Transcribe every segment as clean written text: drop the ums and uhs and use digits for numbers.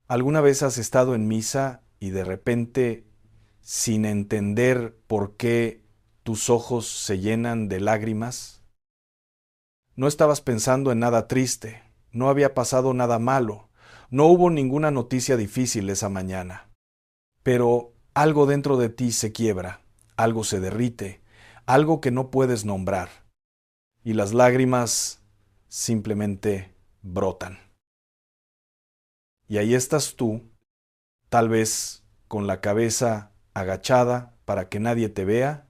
¿Alguna vez has estado en misa y de repente, sin entender por qué tus ojos se llenan de lágrimas? No estabas pensando en nada triste, no había pasado nada malo, no hubo ninguna noticia difícil esa mañana, pero algo dentro de ti se quiebra, algo se derrite, algo que no puedes nombrar, y las lágrimas simplemente brotan. Y ahí estás tú, tal vez con la cabeza agachada para que nadie te vea,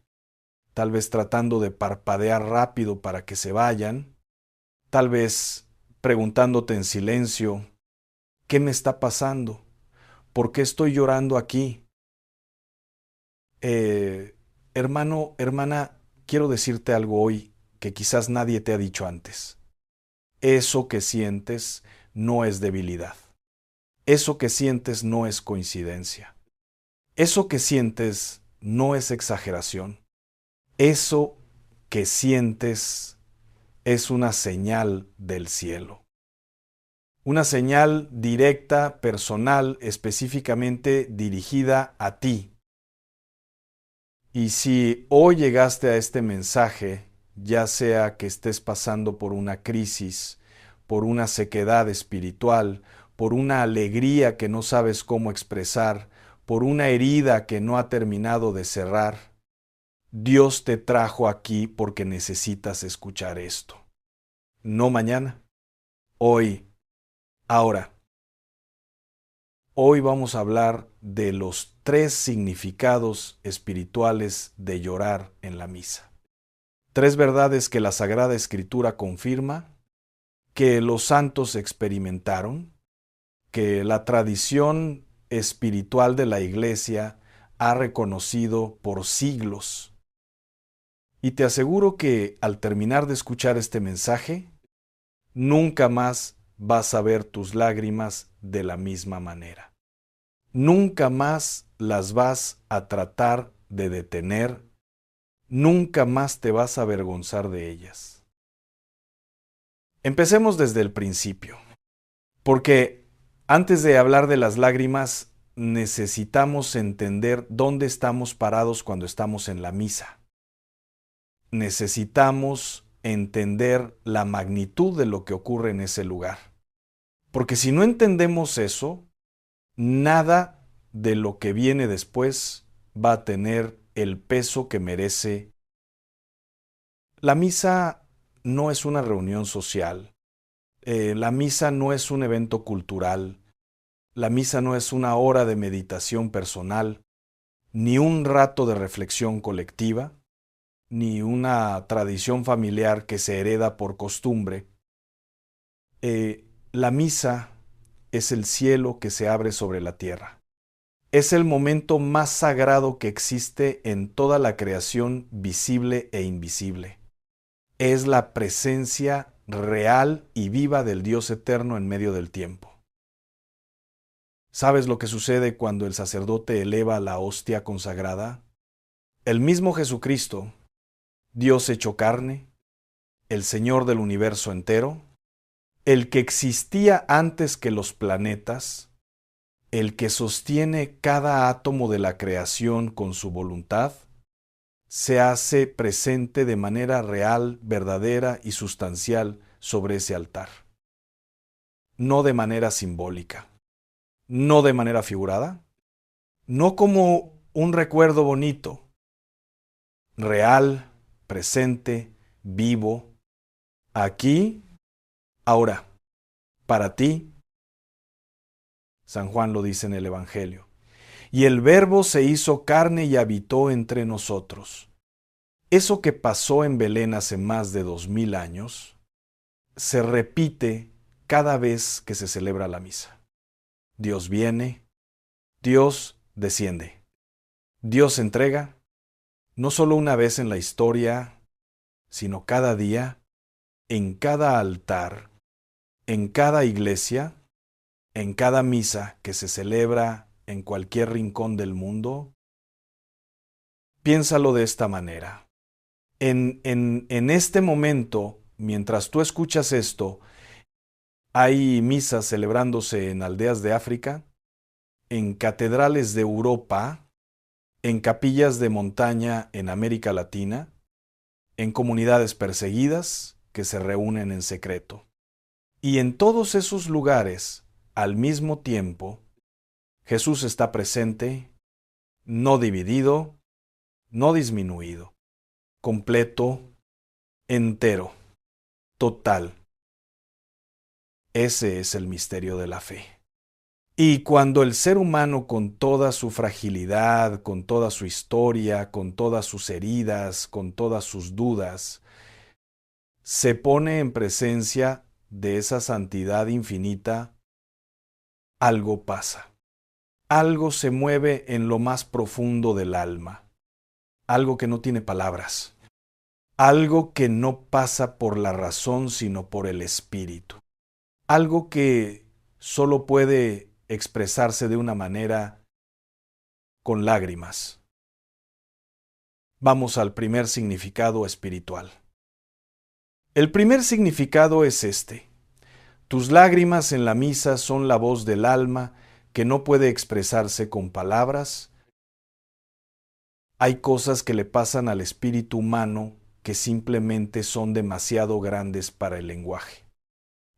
tal vez tratando de parpadear rápido para que se vayan, tal vez preguntándote en silencio, ¿qué me está pasando? ¿Por qué estoy llorando aquí? Hermano, hermana, quiero decirte algo hoy que quizás nadie te ha dicho antes. Eso que sientes no es debilidad. Eso que sientes no es coincidencia. Eso que sientes no es exageración. Eso que sientes es una señal del cielo. Una señal directa, personal, específicamente dirigida a ti. Y si hoy llegaste a este mensaje, ya sea que estés pasando por una crisis, por una sequedad espiritual, por una alegría que no sabes cómo expresar, por una herida que no ha terminado de cerrar, Dios te trajo aquí porque necesitas escuchar esto. No mañana, hoy, ahora. Hoy vamos a hablar de los 3 significados espirituales de llorar en la misa. 3 verdades que la Sagrada Escritura confirma, que los santos experimentaron, que la tradición espiritual de la Iglesia ha reconocido por siglos. Y te aseguro que al terminar de escuchar este mensaje, nunca más vas a ver tus lágrimas de la misma manera. Nunca más las vas a tratar de detener, nunca más te vas a avergonzar de ellas. Empecemos desde el principio, porque antes de hablar de las lágrimas, necesitamos entender dónde estamos parados cuando estamos en la misa. Necesitamos entender la magnitud de lo que ocurre en ese lugar. Porque si no entendemos eso, nada de lo que viene después va a tener el peso que merece. La misa no es una reunión social, la misa no es un evento cultural, la misa no es una hora de meditación personal, ni un rato de reflexión colectiva, ni una tradición familiar que se hereda por costumbre. La misa es el cielo que se abre sobre la tierra. Es el momento más sagrado que existe en toda la creación visible e invisible. Es la presencia real y viva del Dios eterno en medio del tiempo. ¿Sabes lo que sucede cuando el sacerdote eleva la hostia consagrada? El mismo Jesucristo, Dios hecho carne, el Señor del universo entero, el que existía antes que los planetas, el que sostiene cada átomo de la creación con su voluntad, se hace presente de manera real, verdadera y sustancial sobre ese altar. No de manera simbólica, no de manera figurada, no como un recuerdo bonito, real, presente, vivo, aquí, ahora, para ti. San Juan lo dice en el Evangelio. Y el Verbo se hizo carne y habitó entre nosotros. Eso que pasó en Belén hace más de 2000 años se repite cada vez que se celebra la misa. Dios viene, Dios desciende. Dios entrega, no solo una vez en la historia, sino cada día, en cada altar, en cada iglesia, en cada misa que se celebra en cualquier rincón del mundo. Piénsalo de esta manera. En este momento, mientras tú escuchas esto, Hay misas celebrándose en aldeas de África, en catedrales de Europa, en capillas de montaña en América Latina, en comunidades perseguidas que se reúnen en secreto. Y en todos esos lugares, al mismo tiempo, Jesús está presente, no dividido, no disminuido, completo, entero, total. Ese es el misterio de la fe. Y cuando el ser humano, con toda su fragilidad, con toda su historia, con todas sus heridas, con todas sus dudas, se pone en presencia de esa santidad infinita, algo pasa. Algo se mueve en lo más profundo del alma. Algo que no tiene palabras. Algo que no pasa por la razón, sino por el espíritu. Algo que solo puede expresarse de una manera con lágrimas. Vamos al primer significado espiritual. El primer significado es este. Tus lágrimas en la misa son la voz del alma que no puede expresarse con palabras. Hay cosas que le pasan al espíritu humano que simplemente son demasiado grandes para el lenguaje.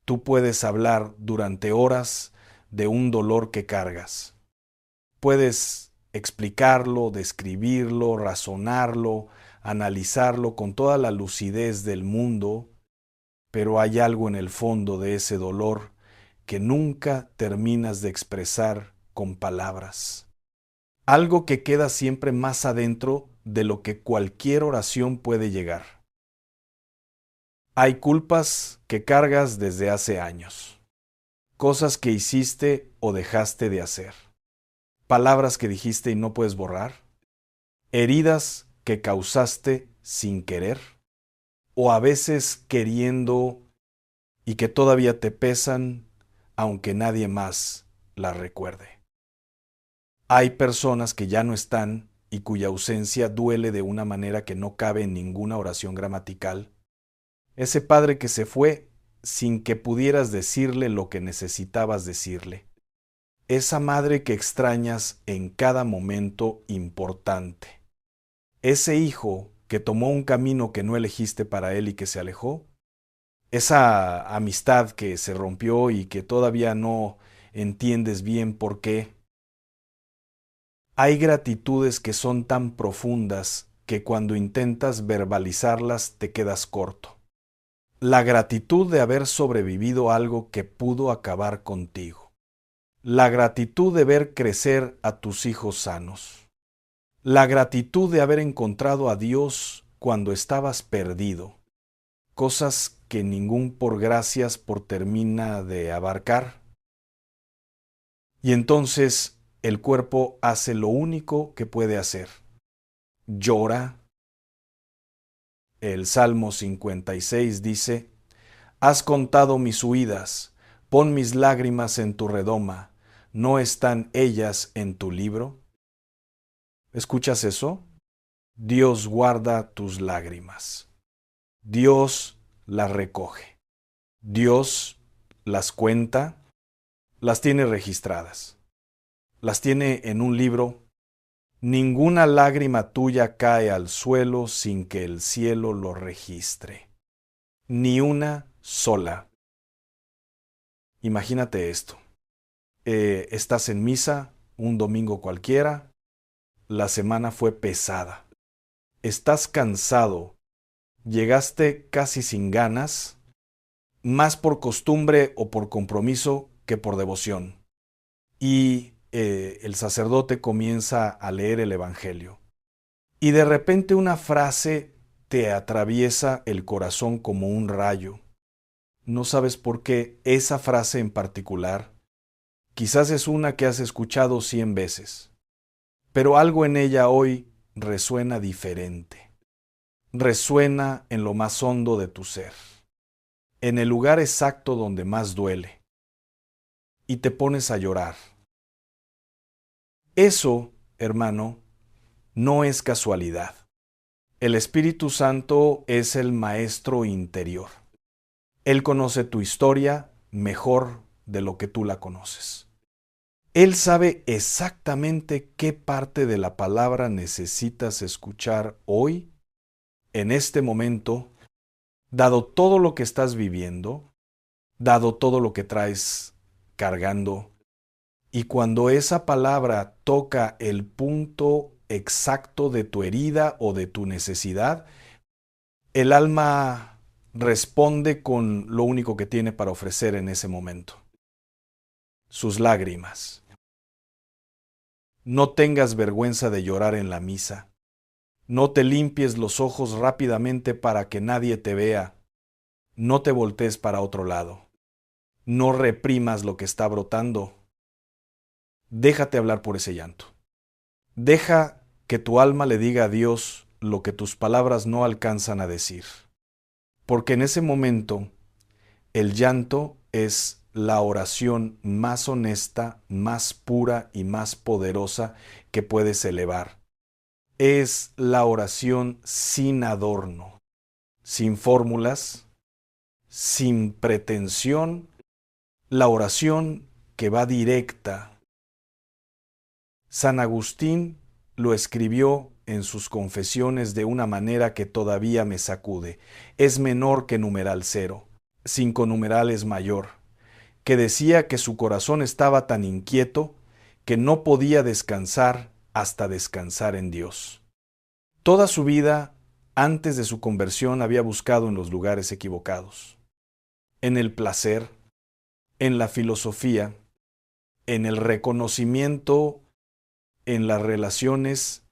Tú puedes hablar durante horas de un dolor que cargas. Puedes explicarlo, describirlo, razonarlo, analizarlo con toda la lucidez del mundo, pero hay algo en el fondo de ese dolor que nunca terminas de expresar con palabras. Algo que queda siempre más adentro de lo que cualquier oración puede llegar. Hay culpas que cargas desde hace años, cosas que hiciste o dejaste de hacer, palabras que dijiste y no puedes borrar, heridas que causaste sin querer, o a veces queriendo y que todavía te pesan, aunque nadie más las recuerde. Hay personas que ya no están y cuya ausencia duele de una manera que no cabe en ninguna oración gramatical. Ese padre que se fue sin que pudieras decirle lo que necesitabas decirle. Esa madre que extrañas en cada momento importante. Ese hijo que tomó un camino que no elegiste para él y que se alejó. Esa amistad que se rompió y que todavía no entiendes bien por qué. Hay gratitudes que son tan profundas que cuando intentas verbalizarlas te quedas corto. La gratitud de haber sobrevivido a algo que pudo acabar contigo. La gratitud de ver crecer a tus hijos sanos. La gratitud de haber encontrado a Dios cuando estabas perdido. Cosas que ningún por gracias por termina de abarcar. Y entonces el cuerpo hace lo único que puede hacer. Llora. El Salmo 56 dice: Has contado mis huidas, pon mis lágrimas en tu redoma, ¿no están ellas en tu libro? ¿Escuchas eso? Dios guarda tus lágrimas. Dios las recoge. Dios las cuenta, las tiene registradas. Las tiene en un libro. Ninguna lágrima tuya cae al suelo sin que el cielo lo registre. Ni una sola. Imagínate esto. Estás en misa, un domingo cualquiera, la semana fue pesada. Estás cansado, llegaste casi sin ganas, más por costumbre o por compromiso que por devoción. Y el sacerdote comienza a leer el Evangelio. Y de repente una frase te atraviesa el corazón como un rayo. No sabes por qué esa frase en particular. Quizás es una que has escuchado 100 veces, pero algo en ella hoy resuena diferente. Resuena en lo más hondo de tu ser, en el lugar exacto donde más duele, y te pones a llorar. Eso, hermano, no es casualidad. El Espíritu Santo es el maestro interior. Él conoce tu historia mejor de lo que tú la conoces. Él sabe exactamente qué parte de la palabra necesitas escuchar hoy, en este momento, dado todo lo que estás viviendo, dado todo lo que traes cargando. Y cuando esa palabra toca el punto exacto de tu herida o de tu necesidad, el alma responde con lo único que tiene para ofrecer en ese momento: sus lágrimas. No tengas vergüenza de llorar en la misa. No te limpies los ojos rápidamente para que nadie te vea. No te voltees para otro lado. No reprimas lo que está brotando. Déjate hablar por ese llanto. Deja que tu alma le diga a Dios lo que tus palabras no alcanzan a decir. Porque en ese momento, el llanto es la oración más honesta, más pura y más poderosa que puedes elevar. Es la oración sin adorno, sin fórmulas, sin pretensión, la oración que va directa. San Agustín lo escribió en sus confesiones de una manera que todavía me sacude. Es menor que numeral 0, 5 numeral es mayor, que decía que su corazón estaba tan inquieto que no podía descansar hasta descansar en Dios. Toda su vida, antes de su conversión, había buscado en los lugares equivocados, en el placer, en la filosofía, en el reconocimiento, en las relaciones,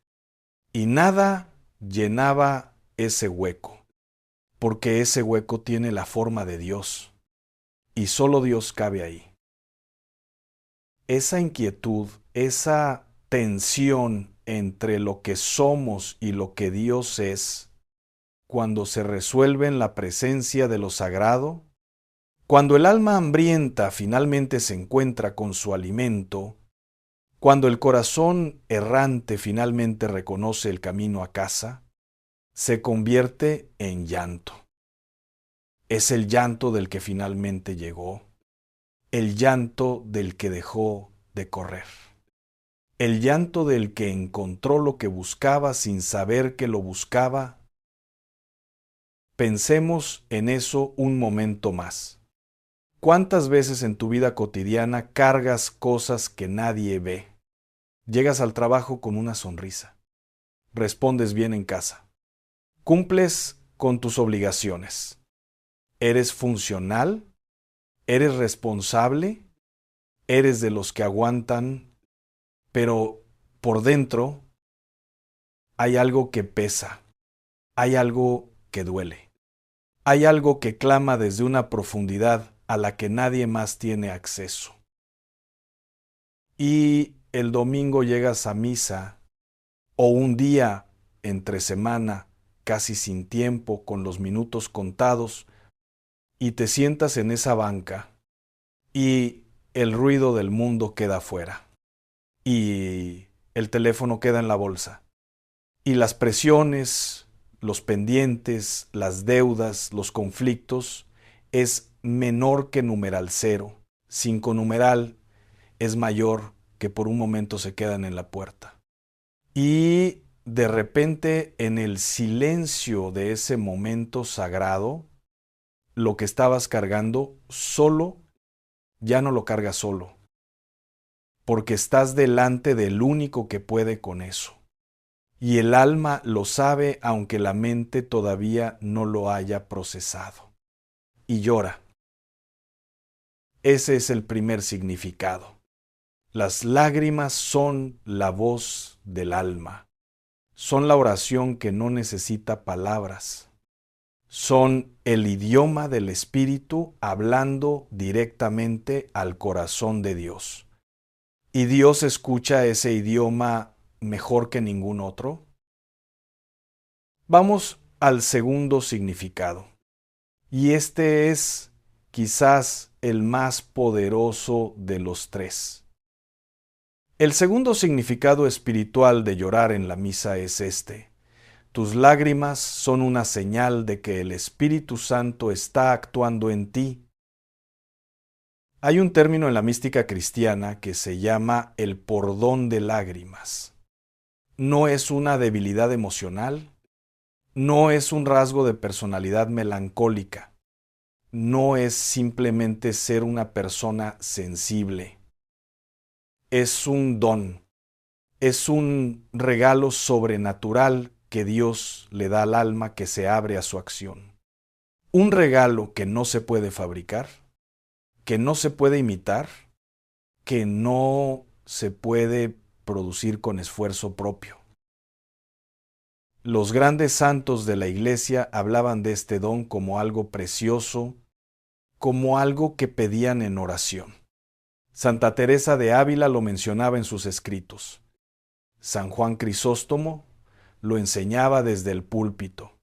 y nada llenaba ese hueco, porque ese hueco tiene la forma de Dios, y solo Dios cabe ahí. Esa inquietud, esa tensión entre lo que somos y lo que Dios es, cuando se resuelve en la presencia de lo sagrado, cuando el alma hambrienta finalmente se encuentra con su alimento, cuando el corazón errante finalmente reconoce el camino a casa, se convierte en llanto. Es el llanto del que finalmente llegó, el llanto del que dejó de correr, el llanto del que encontró lo que buscaba sin saber que lo buscaba. Pensemos en eso un momento más. ¿Cuántas veces en tu vida cotidiana cargas cosas que nadie ve? Llegas al trabajo con una sonrisa. Respondes bien en casa. Cumples con tus obligaciones. ¿Eres funcional? ¿Eres responsable? ¿Eres de los que aguantan? Pero por dentro hay algo que pesa. Hay algo que duele. Hay algo que clama desde una profundidad a la que nadie más tiene acceso. Y el domingo llegas a misa, o un día entre semana, casi sin tiempo, con los minutos contados, y te sientas en esa banca, y el ruido del mundo queda afuera, y el teléfono queda en la bolsa, y las presiones, los pendientes, las deudas, los conflictos, es menor que numeral 0. 5 numeral es mayor que por un momento se quedan en la puerta. Y de repente, en el silencio de ese momento sagrado, lo que estabas cargando solo, ya no lo cargas solo, porque estás delante del único que puede con eso. Y el alma lo sabe aunque la mente todavía no lo haya procesado. Y llora. Ese es el primer significado. Las lágrimas son la voz del alma. Son la oración que no necesita palabras. Son el idioma del Espíritu hablando directamente al corazón de Dios. ¿Y Dios escucha ese idioma mejor que ningún otro? Vamos al segundo significado. Y este es quizás el más poderoso de los tres. El segundo significado espiritual de llorar en la misa es este: tus lágrimas son una señal de que el Espíritu Santo está actuando en ti. Hay un término en la mística cristiana que se llama el pordón de lágrimas. No es una debilidad emocional, no es un rasgo de personalidad melancólica, no es simplemente ser una persona sensible. Es un don, es un regalo sobrenatural que Dios le da al alma que se abre a su acción. Un regalo que no se puede fabricar, que no se puede imitar, que no se puede producir con esfuerzo propio. Los grandes santos de la Iglesia hablaban de este don como algo precioso, como algo que pedían en oración. Santa Teresa de Ávila lo mencionaba en sus escritos. San Juan Crisóstomo lo enseñaba desde el púlpito.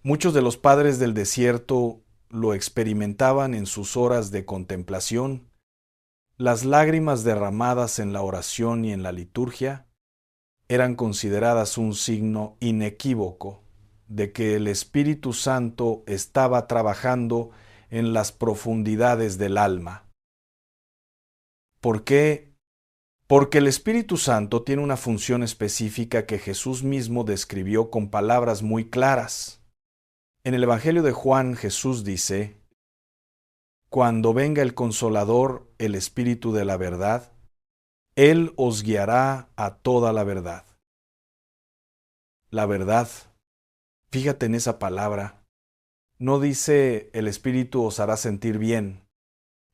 Muchos de los padres del desierto lo experimentaban en sus horas de contemplación. Las lágrimas derramadas en la oración y en la liturgia eran consideradas un signo inequívoco de que el Espíritu Santo estaba trabajando en las profundidades del alma. ¿Por qué? Porque el Espíritu Santo tiene una función específica que Jesús mismo describió con palabras muy claras. En el Evangelio de Juan, Jesús dice: Cuando venga el Consolador, el Espíritu de la verdad, Él os guiará a toda la verdad. La verdad, fíjate en esa palabra, no dice el Espíritu os hará sentir bien,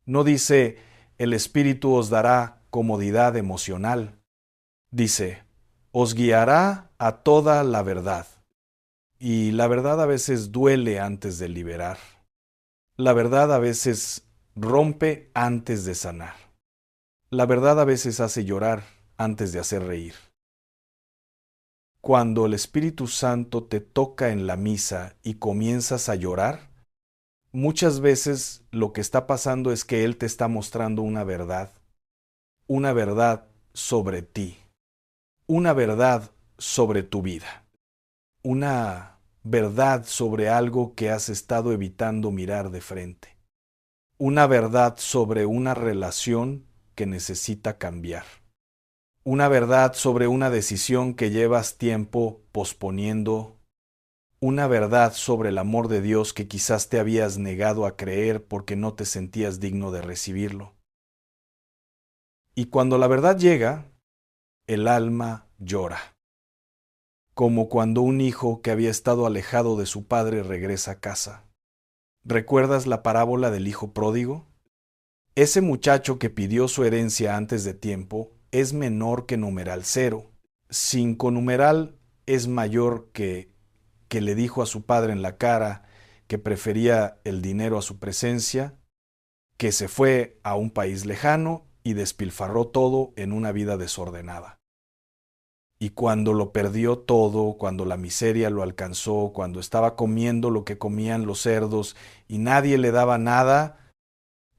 no dice el Espíritu os dará comodidad emocional, dice os guiará a toda la verdad. Y la verdad a veces duele antes de liberar. La verdad a veces rompe antes de sanar. La verdad a veces hace llorar antes de hacer reír. Cuando el Espíritu Santo te toca en la misa y comienzas a llorar, muchas veces lo que está pasando es que Él te está mostrando una verdad sobre ti, una verdad sobre tu vida, una verdad sobre algo que has estado evitando mirar de frente, una verdad sobre una relación que necesita cambiar, una verdad sobre una decisión que llevas tiempo posponiendo, una verdad sobre el amor de Dios que quizás te habías negado a creer porque no te sentías digno de recibirlo. Y cuando la verdad llega, el alma llora, como cuando un hijo que había estado alejado de su padre regresa a casa. ¿Recuerdas la parábola del hijo pródigo? Ese muchacho que pidió su herencia antes de tiempo es menor que numeral 0. 5 numeral es mayor que le dijo a su padre en la cara que prefería el dinero a su presencia, que se fue a un país lejano y despilfarró todo en una vida desordenada. Y cuando lo perdió todo, cuando la miseria lo alcanzó, cuando estaba comiendo lo que comían los cerdos y nadie le daba nada,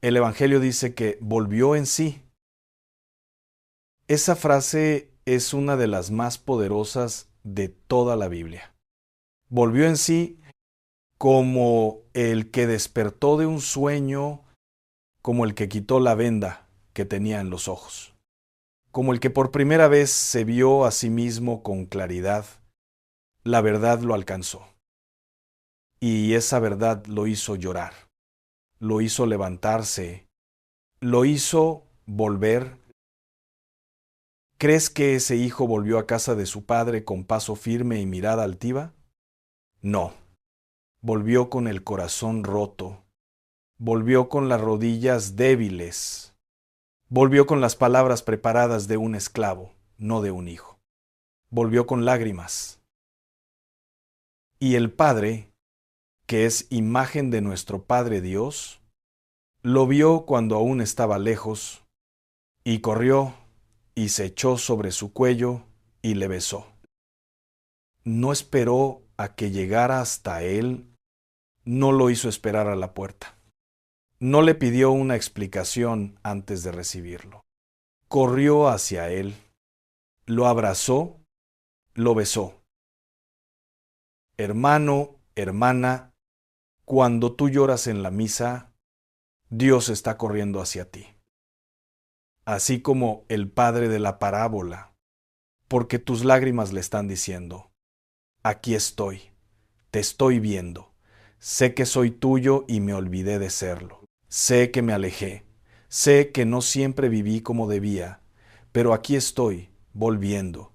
el Evangelio dice que volvió en sí. Esa frase es una de las más poderosas de toda la Biblia. Volvió en sí como el que despertó de un sueño, como el que quitó la venda que tenía en los ojos, como el que por primera vez se vio a sí mismo con claridad. La verdad lo alcanzó. Y esa verdad lo hizo llorar, lo hizo levantarse, lo hizo volver. ¿Crees que ese hijo volvió a casa de su padre con paso firme y mirada altiva? No. Volvió con el corazón roto, volvió con las rodillas débiles, volvió con las palabras preparadas de un esclavo, no de un hijo. Volvió con lágrimas. Y el Padre, que es imagen de nuestro Padre Dios, lo vio cuando aún estaba lejos, y corrió y se echó sobre su cuello y le besó. No esperó a que llegara hasta él, no lo hizo esperar a la puerta. No le pidió una explicación antes de recibirlo. Corrió hacia él, lo abrazó, lo besó. Hermano, hermana, cuando tú lloras en la misa, Dios está corriendo hacia ti. Así como el padre de la parábola, porque tus lágrimas le están diciendo, aquí estoy, te estoy viendo, sé que soy tuyo y me olvidé de serlo, sé que me alejé, sé que no siempre viví como debía, pero aquí estoy, volviendo.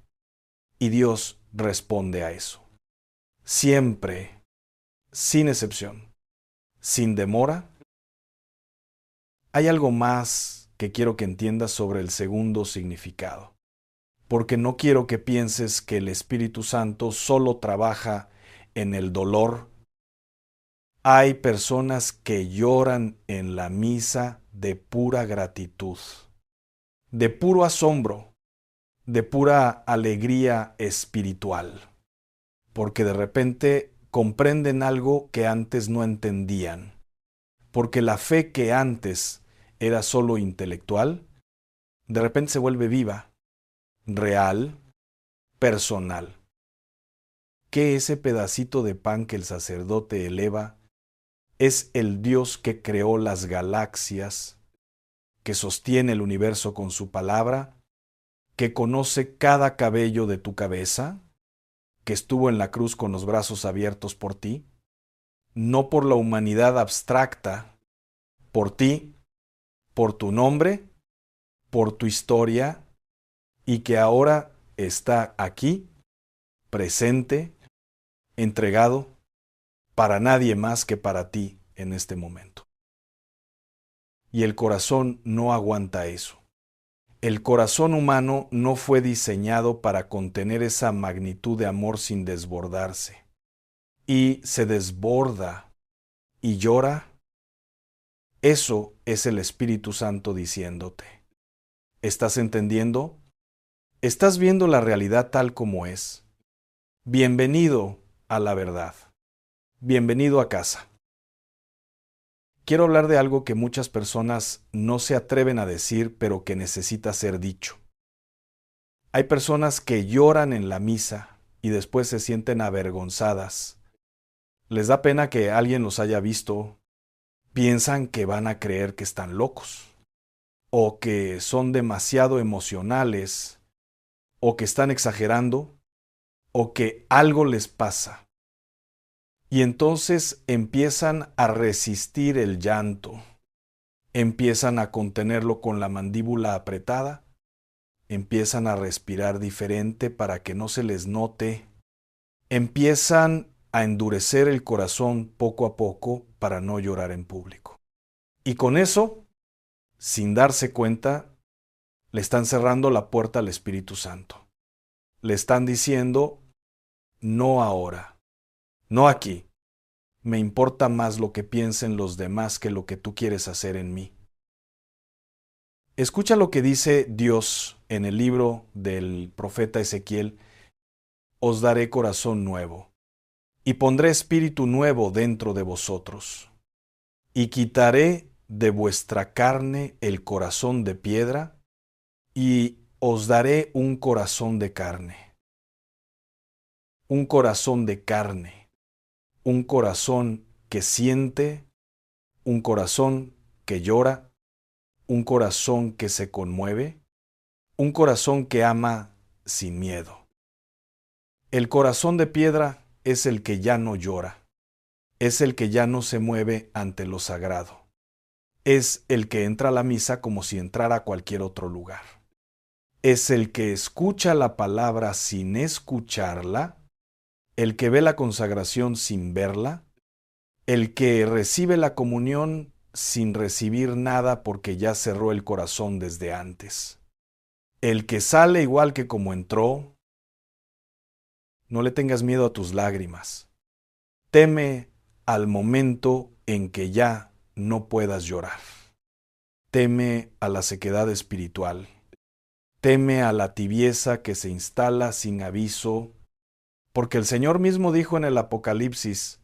Y Dios responde a eso. Siempre, sin excepción, sin demora. Hay algo más que quiero que entiendas sobre el segundo significado, porque no quiero que pienses que el Espíritu Santo solo trabaja en el dolor. Hay personas que lloran en la misa de pura gratitud, de puro asombro, de pura alegría espiritual, porque de repente comprenden algo que antes no entendían, porque la fe que antes era solo intelectual, de repente se vuelve viva, real, personal. Que ese pedacito de pan que el sacerdote eleva es el Dios que creó las galaxias, que sostiene el universo con su palabra, que conoce cada cabello de tu cabeza, que estuvo en la cruz con los brazos abiertos por ti, no por la humanidad abstracta, por ti, por tu nombre, por tu historia, y que ahora está aquí, presente, entregado para nadie más que para ti en este momento. Y el corazón no aguanta eso. El corazón humano no fue diseñado para contener esa magnitud de amor sin desbordarse. Y se desborda y llora. Eso es el Espíritu Santo diciéndote. ¿Estás entendiendo? ¿Estás viendo la realidad tal como es? Bienvenido a la verdad. Bienvenido a casa. Quiero hablar de algo que muchas personas no se atreven a decir, pero que necesita ser dicho. Hay personas que lloran en la misa y después se sienten avergonzadas. Les da pena que alguien los haya visto. Piensan que van a creer que están locos, o que son demasiado emocionales, o que están exagerando, o que algo les pasa. Y entonces empiezan a resistir el llanto, empiezan a contenerlo con la mandíbula apretada, empiezan a respirar diferente para que no se les note, empiezan a endurecer el corazón poco a poco para no llorar en público. Y con eso, sin darse cuenta, le están cerrando la puerta al Espíritu Santo. Le están diciendo, no ahora, no aquí. Me importa más lo que piensen los demás que lo que tú quieres hacer en mí. Escucha lo que dice Dios en el libro del profeta Ezequiel. Os daré corazón nuevo, y pondré espíritu nuevo dentro de vosotros, y quitaré de vuestra carne el corazón de piedra, y os daré un corazón de carne. Un corazón de carne, un corazón que siente, un corazón que llora, un corazón que se conmueve, un corazón que ama sin miedo. El corazón de piedra es el que ya no llora, es el que ya no se mueve ante lo sagrado, es el que entra a la misa como si entrara a cualquier otro lugar, es el que escucha la palabra sin escucharla, el que ve la consagración sin verla, el que recibe la comunión sin recibir nada porque ya cerró el corazón desde antes, el que sale igual que como entró. No le tengas miedo a tus lágrimas. Teme al momento en que ya no puedas llorar. Teme a la sequedad espiritual. Teme a la tibieza que se instala sin aviso, porque el Señor mismo dijo en el Apocalipsis,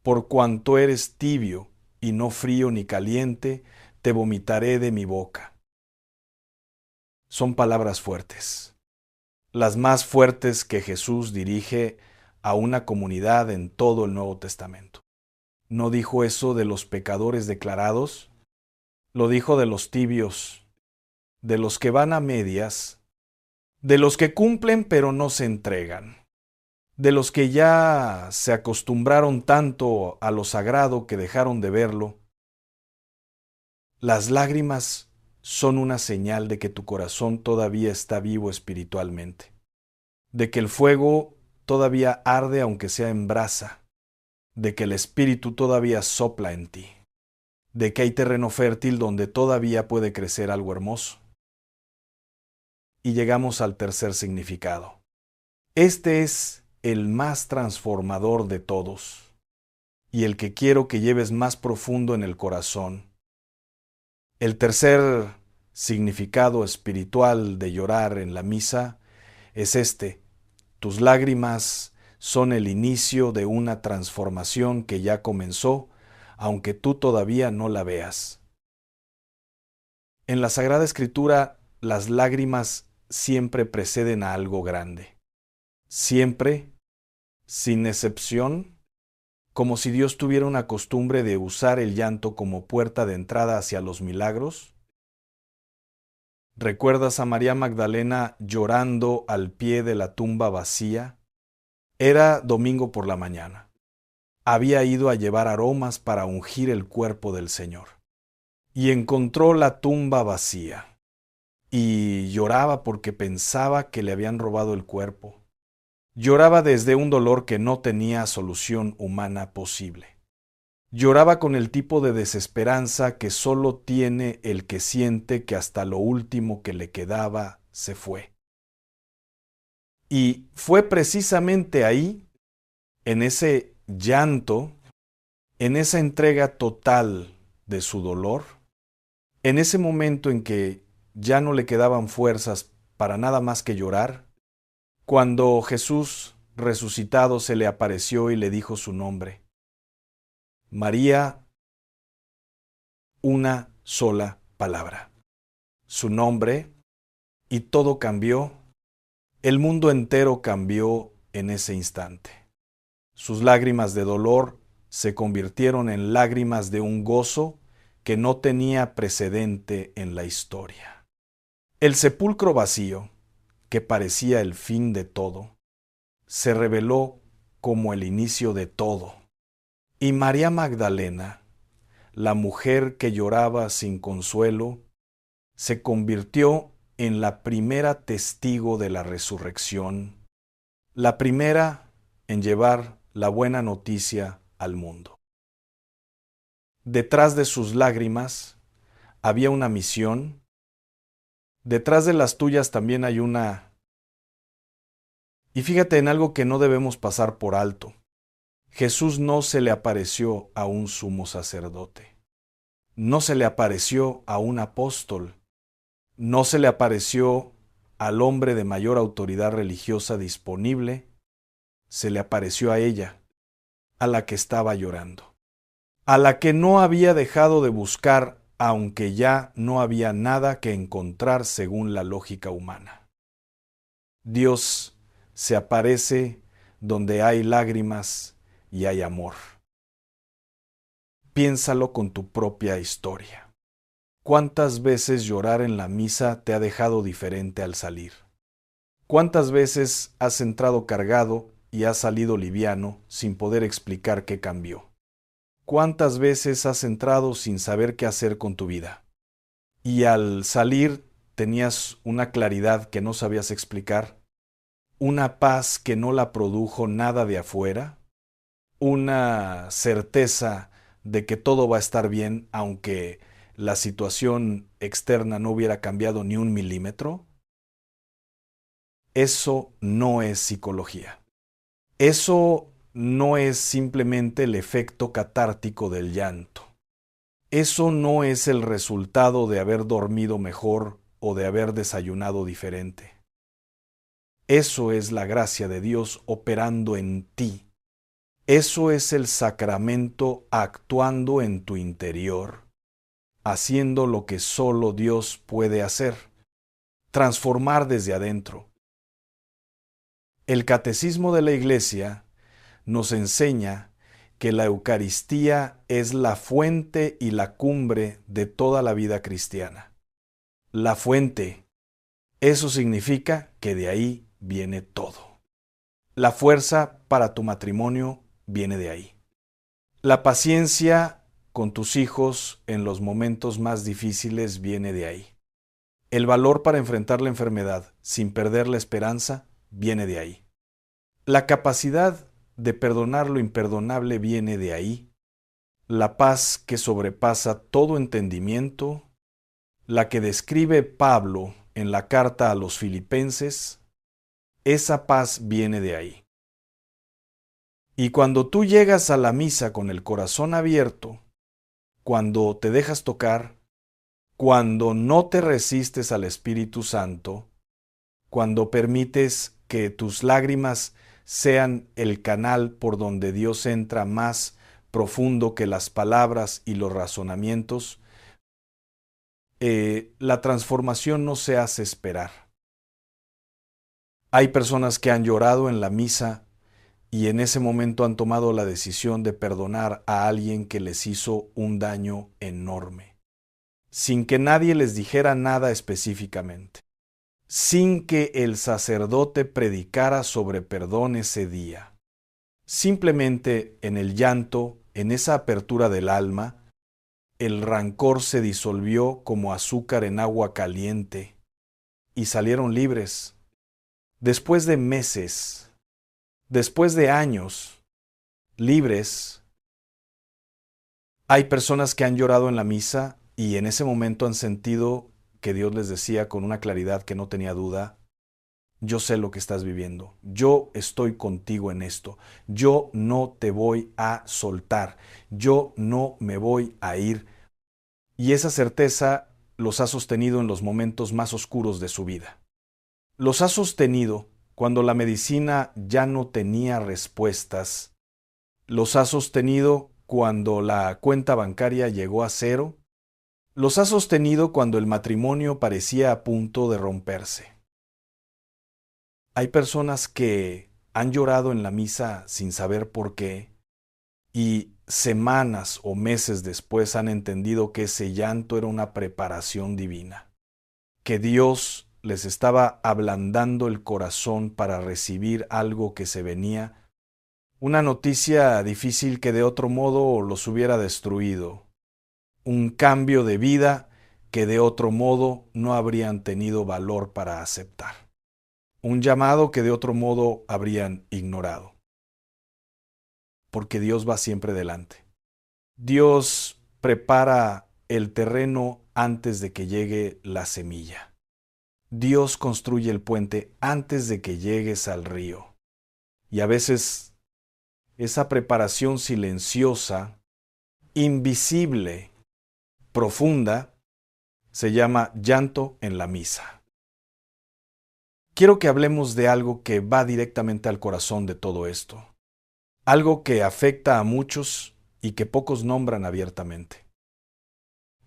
por cuanto eres tibio y no frío ni caliente, te vomitaré de mi boca. Son palabras fuertes, las más fuertes que Jesús dirige a una comunidad en todo el Nuevo Testamento. ¿No dijo eso de los pecadores declarados? Lo dijo de los tibios, de los que van a medias, de los que cumplen pero no se entregan, de los que ya se acostumbraron tanto a lo sagrado que dejaron de verlo. Las lágrimas son una señal de que tu corazón todavía está vivo espiritualmente, de que el fuego todavía arde aunque sea en brasa, de que el espíritu todavía sopla en ti, de que hay terreno fértil donde todavía puede crecer algo hermoso. Y llegamos al tercer significado. Este es el más transformador de todos y el que quiero que lleves más profundo en el corazón. El tercer significado espiritual de llorar en la misa es este: tus lágrimas son el inicio de una transformación que ya comenzó, aunque tú todavía no la veas. En la Sagrada Escritura, las lágrimas siempre preceden a algo grande. Siempre, sin excepción, como si Dios tuviera una costumbre de usar el llanto como puerta de entrada hacia los milagros. ¿Recuerdas a María Magdalena llorando al pie de la tumba vacía? Era domingo por la mañana. Había ido a llevar aromas para ungir el cuerpo del Señor. Y encontró la tumba vacía. Y lloraba porque pensaba que le habían robado el cuerpo. Lloraba desde un dolor que no tenía solución humana posible. Lloraba con el tipo de desesperanza que solo tiene el que siente que hasta lo último que le quedaba se fue. Y fue precisamente ahí, en ese llanto, en esa entrega total de su dolor, en ese momento en que ya no le quedaban fuerzas para nada más que llorar, cuando Jesús resucitado se le apareció y le dijo su nombre. María, una sola palabra. Su nombre, y todo cambió. El mundo entero cambió en ese instante. Sus lágrimas de dolor se convirtieron en lágrimas de un gozo que no tenía precedente en la historia. El sepulcro vacío, que parecía el fin de todo, se reveló como el inicio de todo. Y María Magdalena, la mujer que lloraba sin consuelo, se convirtió en la primera testigo de la resurrección, la primera en llevar la buena noticia al mundo. Detrás de sus lágrimas había una misión. Detrás de las tuyas también hay una. Y fíjate en algo que no debemos pasar por alto. Jesús no se le apareció a un sumo sacerdote. No se le apareció a un apóstol. No se le apareció al hombre de mayor autoridad religiosa disponible. Se le apareció a ella, a la que estaba llorando, a la que no había dejado de buscar, aunque ya no había nada que encontrar según la lógica humana. Dios se aparece donde hay lágrimas y hay amor. Piénsalo con tu propia historia. ¿Cuántas veces llorar en la misa te ha dejado diferente al salir? ¿Cuántas veces has entrado cargado y has salido liviano sin poder explicar qué cambió? ¿Cuántas veces has entrado sin saber qué hacer con tu vida? Y al salir tenías una claridad que no sabías explicar, una paz que no la produjo nada de afuera, una certeza de que todo va a estar bien aunque la situación externa no hubiera cambiado ni un milímetro. Eso no es psicología. Eso no es simplemente el efecto catártico del llanto. Eso no es el resultado de haber dormido mejor o de haber desayunado diferente. Eso es la gracia de Dios operando en ti. Eso es el sacramento actuando en tu interior, haciendo lo que solo Dios puede hacer, transformar desde adentro. El Catecismo de la Iglesia nos enseña que la Eucaristía es la fuente y la cumbre de toda la vida cristiana. La fuente, eso significa que de ahí viene todo. La fuerza para tu matrimonio viene de ahí. La paciencia con tus hijos en los momentos más difíciles viene de ahí. El valor para enfrentar la enfermedad sin perder la esperanza viene de ahí. La capacidad de perdonar lo imperdonable viene de ahí. La paz que sobrepasa todo entendimiento, la que describe Pablo en la carta a los Filipenses, esa paz viene de ahí. Y cuando tú llegas a la misa con el corazón abierto, cuando te dejas tocar, cuando no te resistes al Espíritu Santo, cuando permites que tus lágrimas sean el canal por donde Dios entra más profundo que las palabras y los razonamientos, la transformación no se hace esperar. Hay personas que han llorado en la misa y en ese momento han tomado la decisión de perdonar a alguien que les hizo un daño enorme, sin que nadie les dijera nada específicamente, sin que el sacerdote predicara sobre perdón ese día. Simplemente en el llanto, en esa apertura del alma, el rancor se disolvió como azúcar en agua caliente y salieron libres. Después de meses, después de años, libres. Hay personas que han llorado en la misa y en ese momento han sentido que Dios les decía con una claridad que no tenía duda: yo sé lo que estás viviendo, yo estoy contigo en esto, yo no te voy a soltar, yo no me voy a ir. Y esa certeza los ha sostenido en los momentos más oscuros de su vida. Los ha sostenido cuando la medicina ya no tenía respuestas. Los ha sostenido cuando la cuenta bancaria llegó a cero. Los ha sostenido cuando el matrimonio parecía a punto de romperse. Hay personas que han llorado en la misa sin saber por qué y semanas o meses después han entendido que ese llanto era una preparación divina, que Dios les estaba ablandando el corazón para recibir algo que se venía, una noticia difícil que de otro modo los hubiera destruido, un cambio de vida que de otro modo no habrían tenido valor para aceptar, un llamado que de otro modo habrían ignorado. Porque Dios va siempre delante. Dios prepara el terreno antes de que llegue la semilla. Dios construye el puente antes de que llegues al río. Y a veces esa preparación silenciosa, invisible, profunda, se llama llanto en la misa. Quiero que hablemos de algo que va directamente al corazón de todo esto. Algo que afecta a muchos y que pocos nombran abiertamente.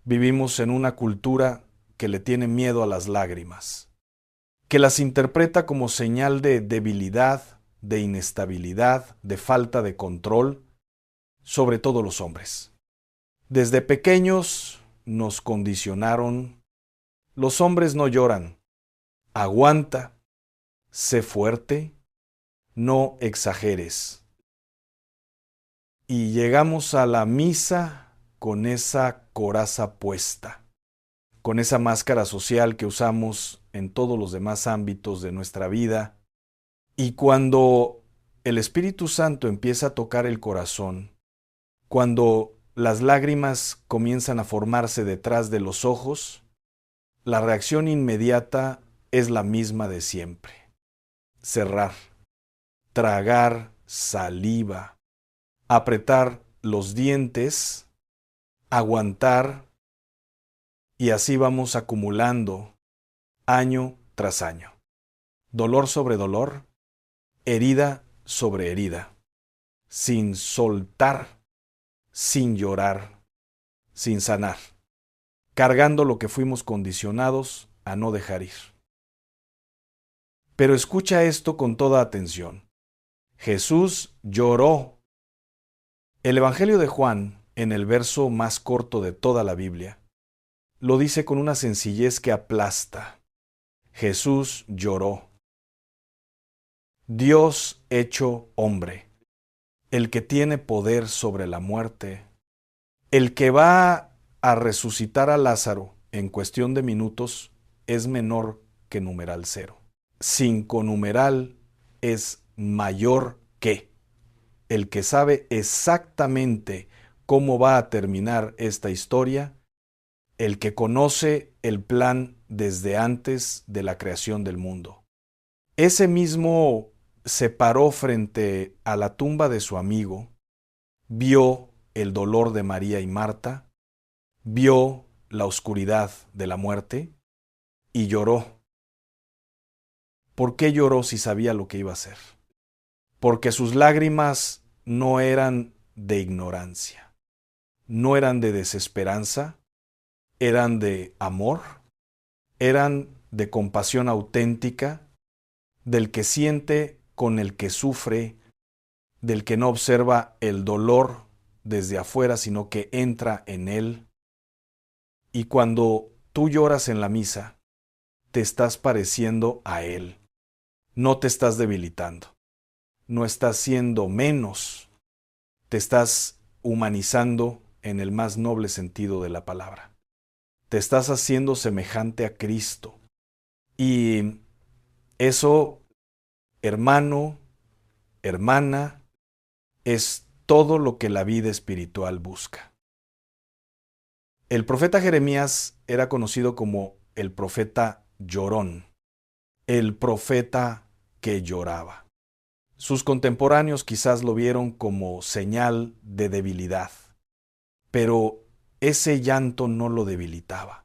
Vivimos en una cultura que le tiene miedo a las lágrimas, que las interpreta como señal de debilidad, de inestabilidad, de falta de control, sobre todo los hombres. Desde pequeños nos condicionaron: los hombres no lloran, aguanta, sé fuerte, no exageres. Y llegamos a la misa con esa coraza puesta, con esa máscara social que usamos en todos los demás ámbitos de nuestra vida. Y cuando el Espíritu Santo empieza a tocar el corazón, cuando las lágrimas comienzan a formarse detrás de los ojos, la reacción inmediata es la misma de siempre: cerrar, tragar saliva, apretar los dientes, aguantar, y así vamos acumulando año tras año. Dolor sobre dolor, herida sobre herida, sin soltar, sin llorar, sin sanar, cargando lo que fuimos condicionados a no dejar ir. Pero escucha esto con toda atención. Jesús lloró. El Evangelio de Juan, en el verso más corto de toda la Biblia, lo dice con una sencillez que aplasta. Jesús lloró. Dios hecho hombre, el que tiene poder sobre la muerte, el que va a resucitar a Lázaro en cuestión de minutos, es menor que numeral cero. 5 numeral es mayor que. El que sabe exactamente cómo va a terminar esta historia, el que conoce el plan desde antes de la creación del mundo. Ese mismo se paró frente a la tumba de su amigo, vio el dolor de María y Marta, vio la oscuridad de la muerte y lloró. ¿Por qué lloró si sabía lo que iba a hacer? Porque sus lágrimas no eran de ignorancia, no eran de desesperanza, eran de amor, eran de compasión auténtica, del que siente con el que sufre, del que no observa el dolor desde afuera, sino que entra en él. Y cuando tú lloras en la misa, te estás pareciendo a él, no te estás debilitando. No estás siendo menos, te estás humanizando en el más noble sentido de la palabra. Te estás haciendo semejante a Cristo. Y eso, hermano, hermana, es todo lo que la vida espiritual busca. El profeta Jeremías era conocido como el profeta llorón, el profeta que lloraba. Sus contemporáneos quizás lo vieron como señal de debilidad, pero ese llanto no lo debilitaba.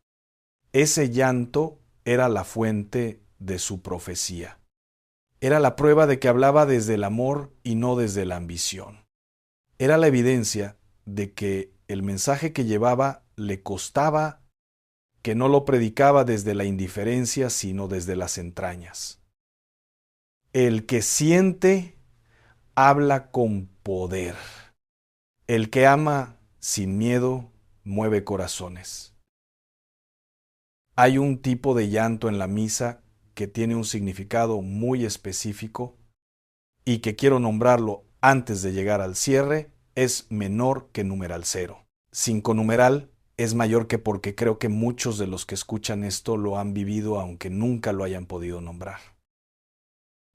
Ese llanto era la fuente de su profecía. Era la prueba de que hablaba desde el amor y no desde la ambición. Era la evidencia de que el mensaje que llevaba le costaba, que no lo predicaba desde la indiferencia, sino desde las entrañas. El que siente habla con poder. El que ama sin miedo mueve corazones. Hay un tipo de llanto en la misa que tiene un significado muy específico y que quiero nombrarlo antes de llegar al cierre, es menor que numeral cero. 5 numeral es mayor que porque creo que muchos de los que escuchan esto lo han vivido aunque nunca lo hayan podido nombrar.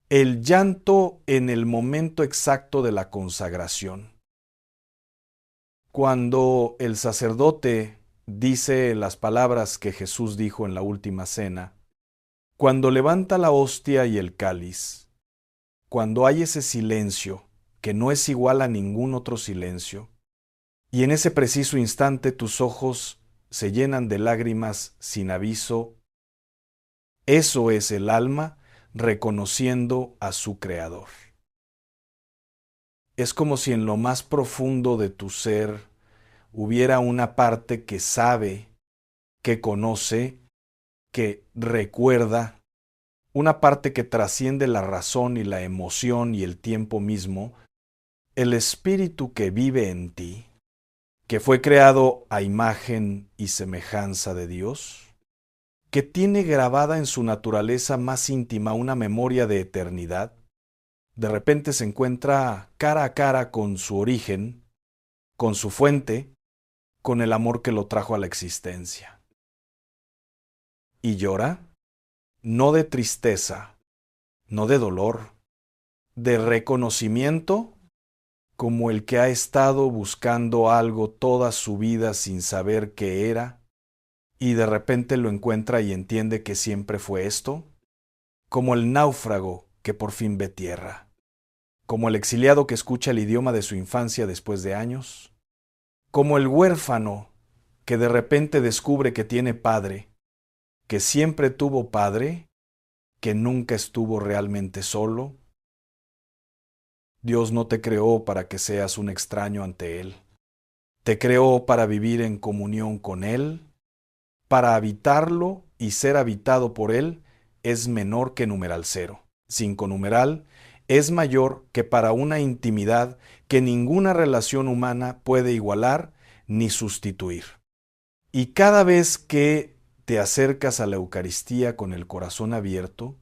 El llanto en el momento exacto de la consagración. Cuando el sacerdote dice las palabras que Jesús dijo en la última cena, cuando levanta la hostia y el cáliz, cuando hay ese silencio que no es igual a ningún otro silencio, y en ese preciso instante tus ojos se llenan de lágrimas sin aviso, eso es el alma reconociendo a su Creador. Es como si en lo más profundo de tu ser hubiera una parte que sabe, que conoce, que recuerda, una parte que trasciende la razón y la emoción y el tiempo mismo, el espíritu que vive en ti, que fue creado a imagen y semejanza de Dios, que tiene grabada en su naturaleza más íntima una memoria de eternidad, de repente se encuentra cara a cara con su origen, con su fuente, con el amor que lo trajo a la existencia. Y llora, no de tristeza, no de dolor, de reconocimiento, como el que ha estado buscando algo toda su vida sin saber qué era, y de repente lo encuentra y entiende que siempre fue esto, como el náufrago que por fin ve tierra, como el exiliado que escucha el idioma de su infancia después de años, como el huérfano que de repente descubre que tiene padre, que siempre tuvo padre, que nunca estuvo realmente solo. Dios no te creó para que seas un extraño ante Él. Te creó para vivir en comunión con Él, para habitarlo y ser habitado por Él es menor que numeral cero. 5 numeral es mayor que para una intimidad que ninguna relación humana puede igualar ni sustituir. Y cada vez que te acercas a la Eucaristía con el corazón abierto,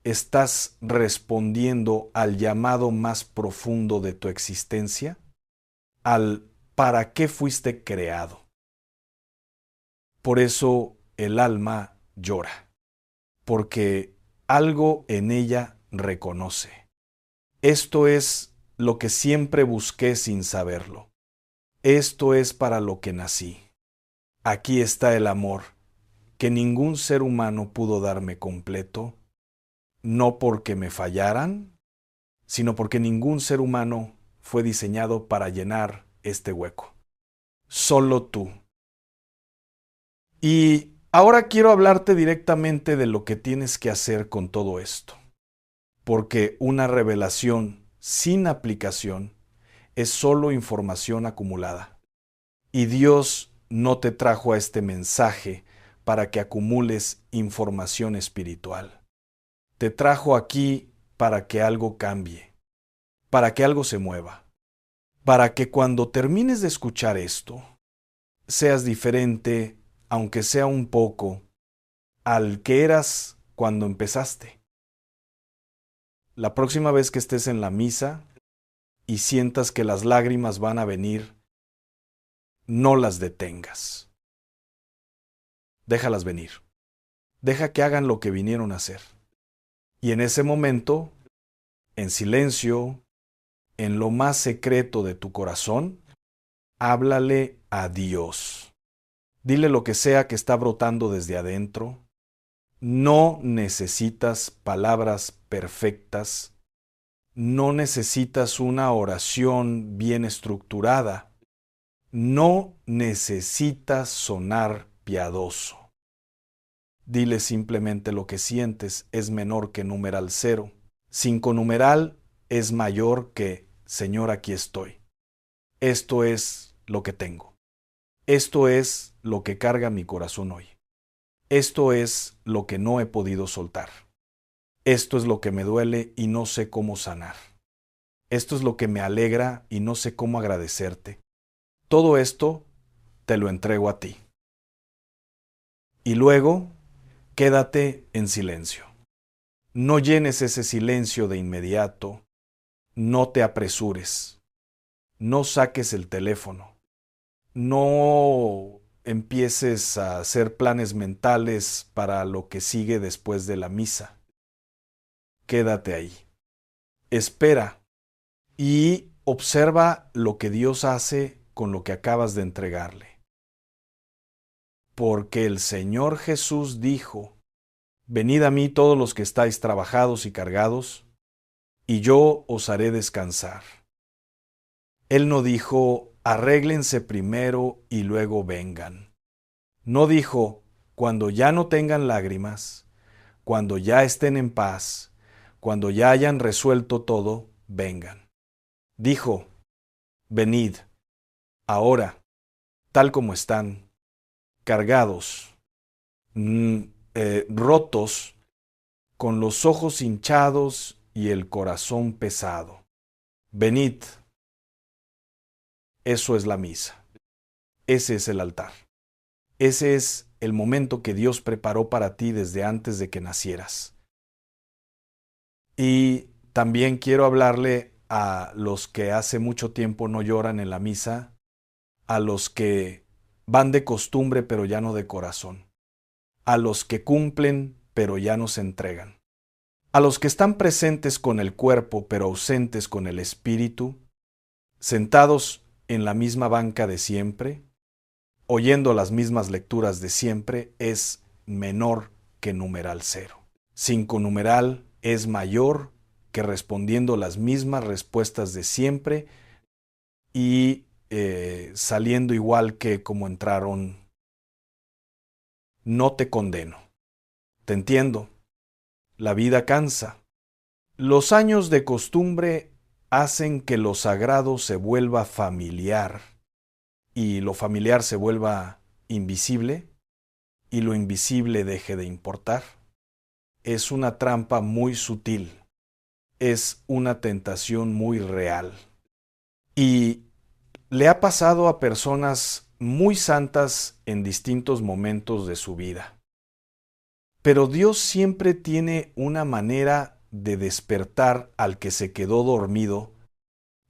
estás respondiendo al llamado más profundo de tu existencia, al ¿para qué fuiste creado? Por eso el alma llora, porque algo en ella reconoce. Esto es lo que siempre busqué sin saberlo. Esto es para lo que nací. Aquí está el amor, que ningún ser humano pudo darme completo, no porque me fallaran, sino porque ningún ser humano fue diseñado para llenar este hueco. Solo tú. Y ahora quiero hablarte directamente de lo que tienes que hacer con todo esto, porque una revelación sin aplicación es solo información acumulada. Y Dios no te trajo a este mensaje para que acumules información espiritual. Te trajo aquí para que algo cambie, para que algo se mueva, para que cuando termines de escuchar esto, seas diferente, aunque sea un poco, al que eras cuando empezaste. La próxima vez que estés en la misa y sientas que las lágrimas van a venir, no las detengas. Déjalas venir. Deja que hagan lo que vinieron a hacer. Y en ese momento, en silencio, en lo más secreto de tu corazón, háblale a Dios. Dile lo que sea que está brotando desde adentro. No necesitas palabras perfectas. No necesitas una oración bien estructurada. No necesitas sonar piadoso. Dile simplemente lo que sientes es menor que numeral 0. 5 numeral es mayor que Señor, aquí estoy. Esto es lo que tengo. Esto es lo que carga mi corazón hoy. Esto es lo que no he podido soltar. Esto es lo que me duele y no sé cómo sanar. Esto es lo que me alegra y no sé cómo agradecerte. Todo esto te lo entrego a ti. Y luego, quédate en silencio. No llenes ese silencio de inmediato. No te apresures. No saques el teléfono. No empieces a hacer planes mentales para lo que sigue después de la misa. Quédate ahí. Espera y observa lo que Dios hace con lo que acabas de entregarle. Porque el Señor Jesús dijo: venid a mí todos los que estáis trabajados y cargados, y yo os haré descansar. Él no dijo: arréglense primero y luego vengan. No dijo: cuando ya no tengan lágrimas, cuando ya estén en paz, cuando ya hayan resuelto todo, vengan. Dijo: venid, ahora, tal como están, cargados, rotos, con los ojos hinchados y el corazón pesado. Venid. Eso es la misa. Ese es el altar. Ese es el momento que Dios preparó para ti desde antes de que nacieras. Y también quiero hablarle a los que hace mucho tiempo no lloran en la misa, a los que van de costumbre pero ya no de corazón, a los que cumplen pero ya no se entregan, a los que están presentes con el cuerpo pero ausentes con el espíritu, sentados en la misma banca de siempre, oyendo las mismas lecturas de siempre, es menor que numeral 0. 5 numeral es mayor que respondiendo las mismas respuestas de siempre y saliendo igual que como entraron. No te condeno. Te entiendo. La vida cansa. Los años de costumbre hacen que lo sagrado se vuelva familiar y lo familiar se vuelva invisible y lo invisible deje de importar. Es una trampa muy sutil. es una tentación muy real. Y le ha pasado a personas muy santas en distintos momentos de su vida. Pero Dios siempre tiene una manera de despertar al que se quedó dormido,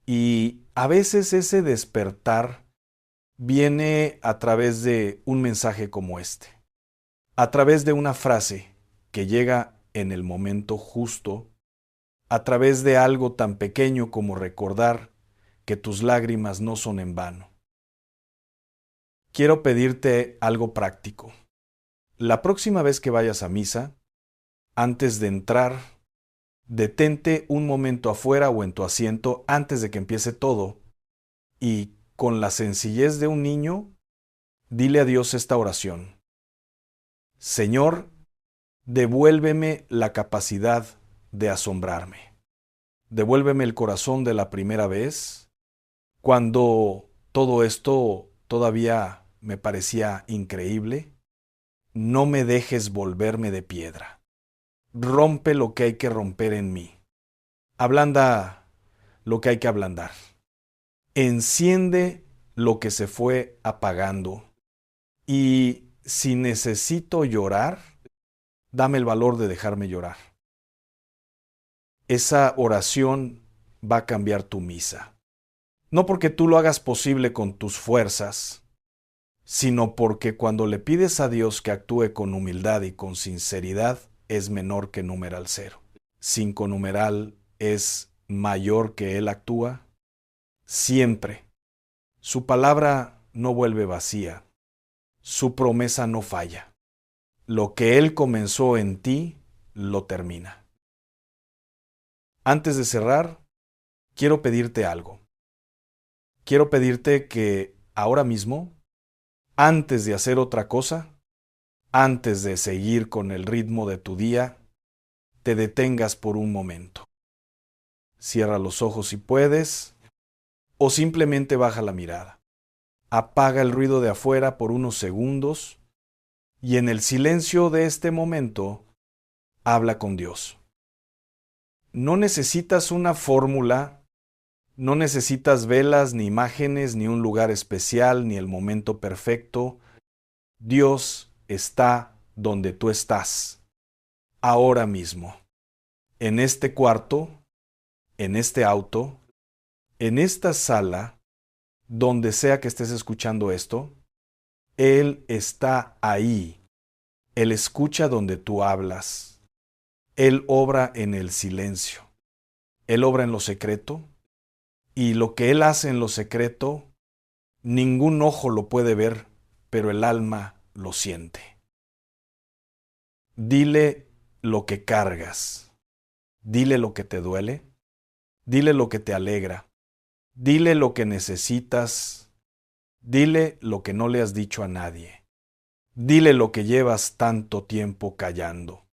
y a veces ese despertar viene a través de un mensaje como este, a través de una frase que llega en el momento justo, a través de algo tan pequeño como recordar que tus lágrimas no son en vano. Quiero pedirte algo práctico. La próxima vez que vayas a misa, antes de entrar, detente un momento afuera o en tu asiento antes de que empiece todo y, con la sencillez de un niño, dile a Dios esta oración. Señor, devuélveme la capacidad de asombrarme. Devuélveme el corazón de la primera vez, cuando todo esto todavía me parecía increíble. No me dejes volverme de piedra. Rompe lo que hay que romper en mí. Ablanda lo que hay que ablandar. Enciende lo que se fue apagando. Y si necesito llorar, dame el valor de dejarme llorar. Esa oración va a cambiar tu misa. No porque tú lo hagas posible con tus fuerzas, sino porque cuando le pides a Dios que actúe con humildad y con sinceridad, es menor que numeral 0. 5 numeral es mayor que Él actúa. Siempre. Su palabra no vuelve vacía. Su promesa no falla. Lo que Él comenzó en ti, lo termina. Antes de cerrar, quiero pedirte algo. Quiero pedirte que ahora mismo, antes de hacer otra cosa, antes de seguir con el ritmo de tu día, te detengas por un momento. Cierra los ojos si puedes, o simplemente baja la mirada. Apaga el ruido de afuera por unos segundos y, en el silencio de este momento, habla con Dios. No necesitas una fórmula, no necesitas velas, ni imágenes, ni un lugar especial, ni el momento perfecto. Dios está donde tú estás, ahora mismo, en este cuarto, en este auto, en esta sala, donde sea que estés escuchando esto. Él está ahí. Él escucha donde tú hablas. Él obra en el silencio. Él obra en lo secreto. Y lo que Él hace en lo secreto, ningún ojo lo puede ver, pero el alma lo siente. Dile lo que cargas. Dile lo que te duele. Dile lo que te alegra. Dile lo que necesitas. Dile lo que no le has dicho a nadie. Dile lo que llevas tanto tiempo callando.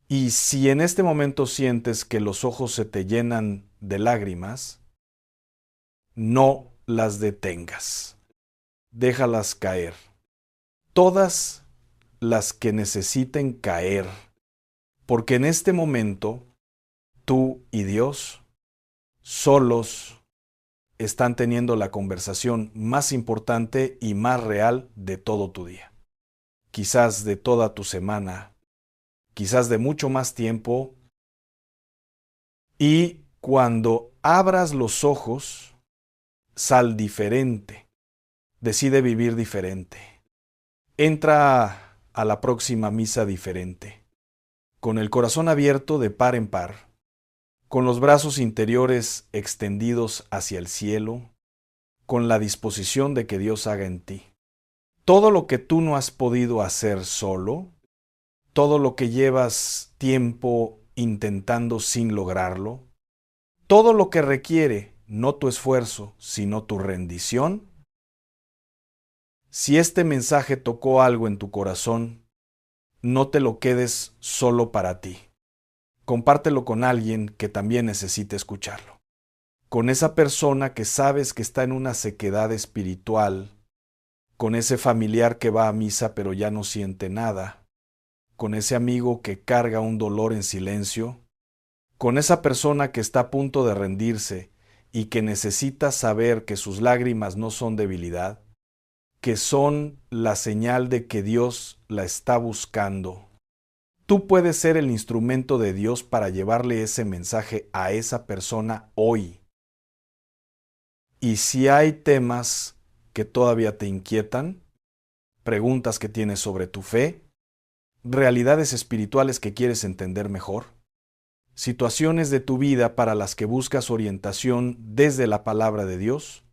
Y si en este momento sientes que los ojos se te llenan de lágrimas, no las detengas. Déjalas caer. Todas las que necesiten caer. Porque en este momento, tú y Dios, solos, están teniendo la conversación más importante y más real de todo tu día. Quizás de toda tu semana, quizás de mucho más tiempo. Y cuando abras los ojos, sal diferente. Decide vivir diferente. Entra a la próxima misa diferente, con el corazón abierto de par en par, con los brazos interiores extendidos hacia el cielo, con la disposición de que Dios haga en ti todo lo que tú no has podido hacer solo, todo lo que llevas tiempo intentando sin lograrlo, todo lo que requiere no tu esfuerzo, sino tu rendición. Si este mensaje tocó algo en tu corazón, no te lo quedes solo para ti. Compártelo con alguien que también necesite escucharlo. Con esa persona que sabes que está en una sequedad espiritual, con ese familiar que va a misa pero ya no siente nada, con ese amigo que carga un dolor en silencio, con esa persona que está a punto de rendirse y que necesita saber que sus lágrimas no son debilidad, que son la señal de que Dios la está buscando. Tú puedes ser el instrumento de Dios para llevarle ese mensaje a esa persona hoy. Y si hay temas que todavía te inquietan, preguntas que tienes sobre tu fe, realidades espirituales que quieres entender mejor, situaciones de tu vida para las que buscas orientación desde la palabra de Dios,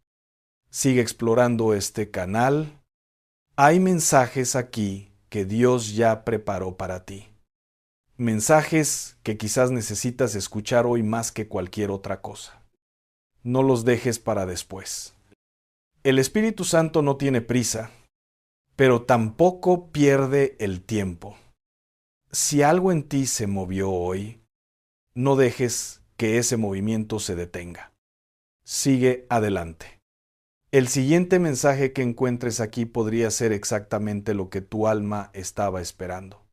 sigue explorando este canal. Hay mensajes aquí que Dios ya preparó para ti. Mensajes que quizás necesitas escuchar hoy más que cualquier otra cosa. No los dejes para después. El Espíritu Santo no tiene prisa, pero tampoco pierde el tiempo. Si algo en ti se movió hoy, no dejes que ese movimiento se detenga. Sigue adelante. El siguiente mensaje que encuentres aquí podría ser exactamente lo que tu alma estaba esperando.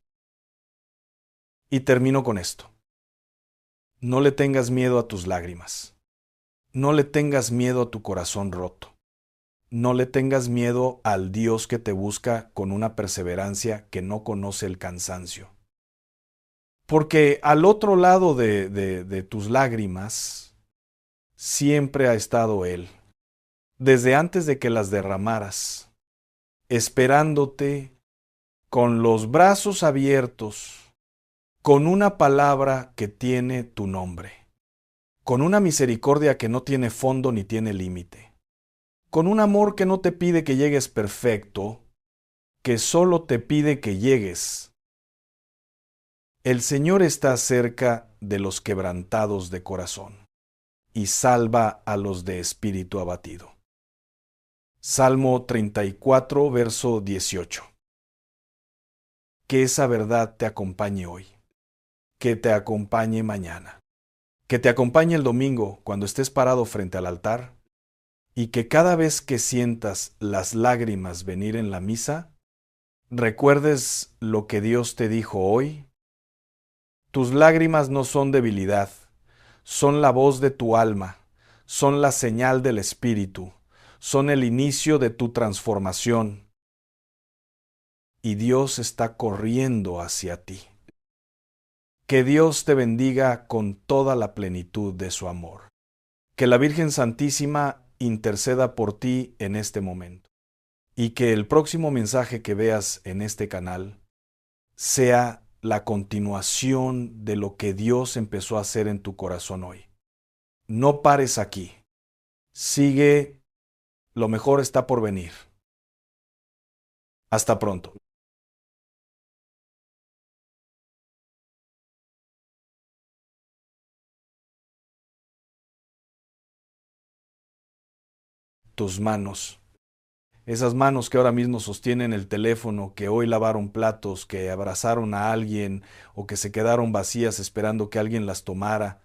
Y termino con esto. No le tengas miedo a tus lágrimas. No le tengas miedo a tu corazón roto. No le tengas miedo al Dios que te busca con una perseverancia que no conoce el cansancio. Porque al otro lado de tus lágrimas, siempre ha estado Él, desde antes de que las derramaras, esperándote con los brazos abiertos, con una palabra que tiene tu nombre, con una misericordia que no tiene fondo ni tiene límite, con un amor que no te pide que llegues perfecto, que solo te pide que llegues. El Señor está cerca de los quebrantados de corazón y salva a los de espíritu abatido. Salmo 34, verso 18. Que esa verdad te acompañe hoy, que te acompañe mañana, que te acompañe el domingo cuando estés parado frente al altar y que cada vez que sientas las lágrimas venir en la misa, recuerdes lo que Dios te dijo hoy. Tus lágrimas no son debilidad, son la voz de tu alma, son la señal del Espíritu, son el inicio de tu transformación. Y Dios está corriendo hacia ti. Que Dios te bendiga con toda la plenitud de su amor. Que la Virgen Santísima interceda por ti en este momento. Y que el próximo mensaje que veas en este canal sea la continuación de lo que Dios empezó a hacer en tu corazón hoy. No pares aquí. Sigue, lo mejor está por venir. Hasta pronto. Tus manos. Esas manos que ahora mismo sostienen el teléfono, que hoy lavaron platos, que abrazaron a alguien o que se quedaron vacías esperando que alguien las tomara.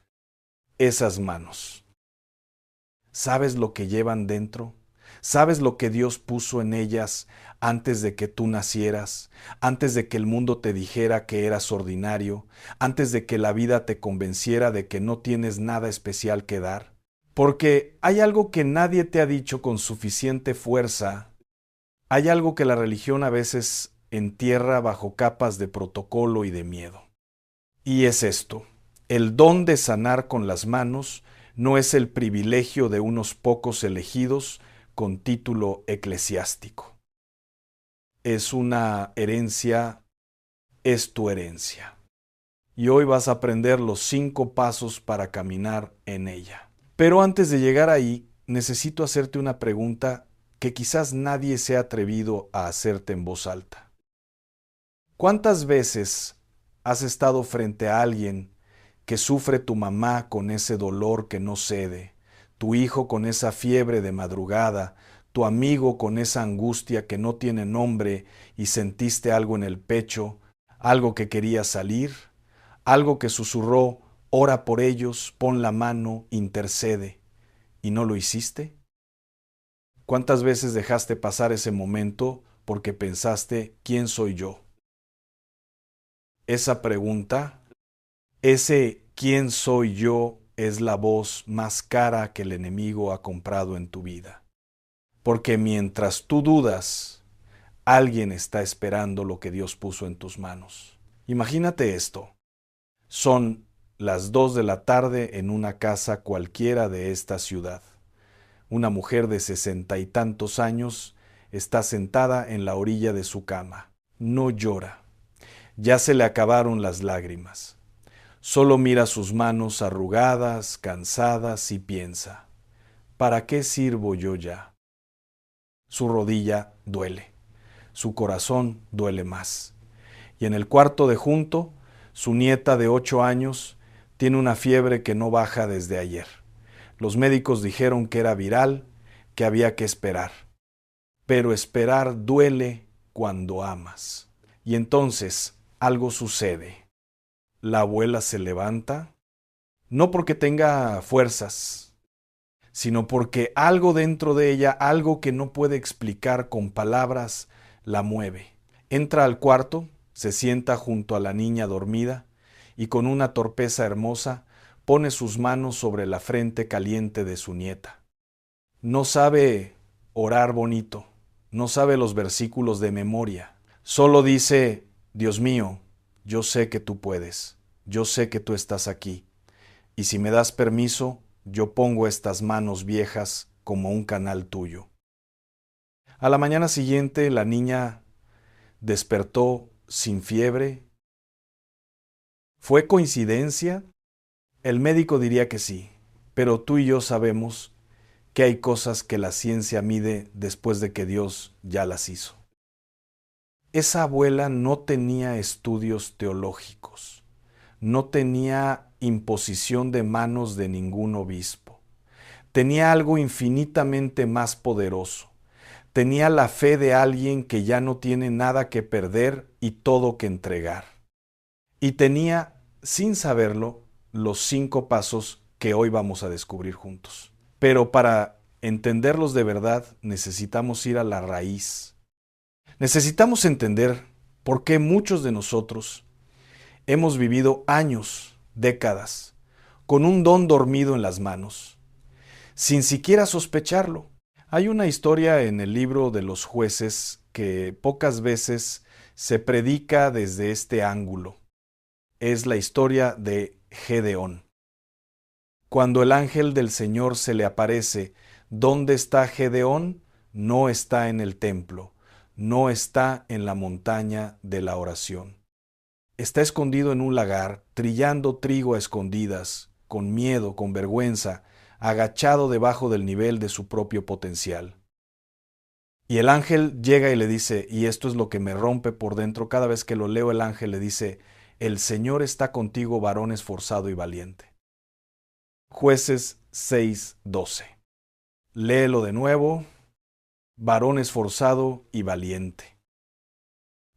Esas manos. ¿Sabes lo que llevan dentro? ¿Sabes lo que Dios puso en ellas antes de que tú nacieras, antes de que el mundo te dijera que eras ordinario, antes de que la vida te convenciera de que no tienes nada especial que dar? Porque hay algo que nadie te ha dicho con suficiente fuerza, hay algo que la religión a veces entierra bajo capas de protocolo y de miedo. Y es esto: el don de sanar con las manos no es el privilegio de unos pocos elegidos con título eclesiástico. Es una herencia, es tu herencia. Y hoy vas a aprender los 5 pasos para caminar en ella. Pero antes de llegar ahí, necesito hacerte una pregunta que quizás nadie se ha atrevido a hacerte en voz alta. ¿Cuántas veces has estado frente a alguien que sufre, tu mamá con ese dolor que no cede, tu hijo con esa fiebre de madrugada, tu amigo con esa angustia que no tiene nombre y sentiste algo en el pecho, algo que quería salir, algo que susurró: ora por ellos, pon la mano, intercede, y no lo hiciste? ¿Cuántas veces dejaste pasar ese momento porque pensaste: ¿quién soy yo? Esa pregunta, ese ¿quién soy yo? Es la voz más cara que el enemigo ha comprado en tu vida. Porque mientras tú dudas, alguien está esperando lo que Dios puso en tus manos. Imagínate esto. Son las 2 de la tarde en una casa cualquiera de esta ciudad. Una mujer de 60 y tantos años está sentada en la orilla de su cama. No llora. Ya se le acabaron las lágrimas. Solo mira sus manos arrugadas, cansadas y piensa, ¿para qué sirvo yo ya? Su rodilla duele. Su corazón duele más. Y en el cuarto de junto, su nieta de 8 años tiene una fiebre que no baja desde ayer. Los médicos dijeron que era viral, que había que esperar. Pero esperar duele cuando amas. Y entonces algo sucede. La abuela se levanta, no porque tenga fuerzas, sino porque algo dentro de ella, algo que no puede explicar con palabras, la mueve. Entra al cuarto, se sienta junto a la niña dormida y con una torpeza hermosa pone sus manos sobre la frente caliente de su nieta. No sabe orar bonito, no sabe los versículos de memoria, solo dice, Dios mío, yo sé que tú puedes, yo sé que tú estás aquí, y si me das permiso, yo pongo estas manos viejas como un canal tuyo. A la mañana siguiente la niña despertó sin fiebre. ¿Fue coincidencia? El médico diría que sí, pero tú y yo sabemos que hay cosas que la ciencia mide después de que Dios ya las hizo. Esa abuela no tenía estudios teológicos, no tenía imposición de manos de ningún obispo. Tenía algo infinitamente más poderoso. Tenía la fe de alguien que ya no tiene nada que perder y todo que entregar. Y tenía, sin saberlo, los 5 pasos que hoy vamos a descubrir juntos. Pero para entenderlos de verdad necesitamos ir a la raíz. Necesitamos entender por qué muchos de nosotros hemos vivido años, décadas, con un don dormido en las manos, sin siquiera sospecharlo. Hay una historia en el libro de los jueces que pocas veces se predica desde este ángulo. Es la historia de Gedeón. Cuando el ángel del Señor se le aparece, ¿dónde está Gedeón? No está en el templo, no está en la montaña de la oración. Está escondido en un lagar, trillando trigo a escondidas, con miedo, con vergüenza, agachado debajo del nivel de su propio potencial. Y el ángel llega y le dice, y esto es lo que me rompe por dentro, cada vez que lo leo el ángel le dice, el Señor está contigo, varón esforzado y valiente. Jueces 6:12. Léelo de nuevo, varón esforzado y valiente.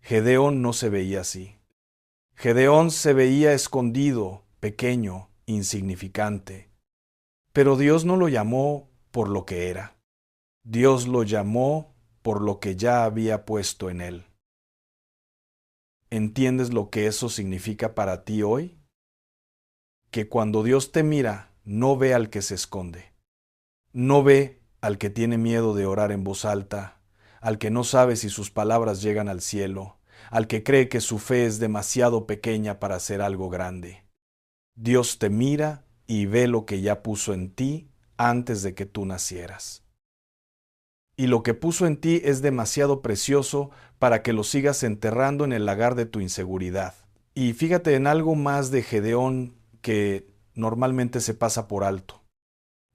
Gedeón no se veía así. Gedeón se veía escondido, pequeño, insignificante. Pero Dios no lo llamó por lo que era. Dios lo llamó por lo que ya había puesto en él. ¿Entiendes lo que eso significa para ti hoy? Que cuando Dios te mira, no ve al que se esconde. No ve al que tiene miedo de orar en voz alta, al que no sabe si sus palabras llegan al cielo, al que cree que su fe es demasiado pequeña para hacer algo grande. Dios te mira y ve lo que ya puso en ti antes de que tú nacieras. Y lo que puso en ti es demasiado precioso para que lo sigas enterrando en el lagar de tu inseguridad. Y fíjate en algo más de Gedeón que normalmente se pasa por alto.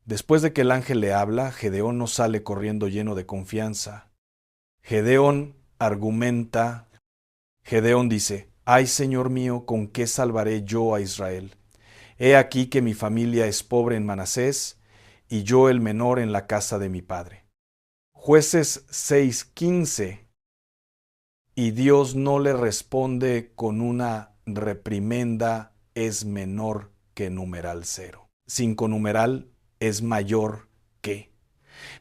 Después de que el ángel le habla, Gedeón no sale corriendo lleno de confianza. Gedeón argumenta, Gedeón dice, «Ay, Señor mío, ¿con qué salvaré yo a Israel? He aquí que mi familia es pobre en Manasés, y yo el menor en la casa de mi padre». Jueces 6:15, y Dios no le responde con una reprimenda, es menor que numeral 0. 5 numeral es mayor que.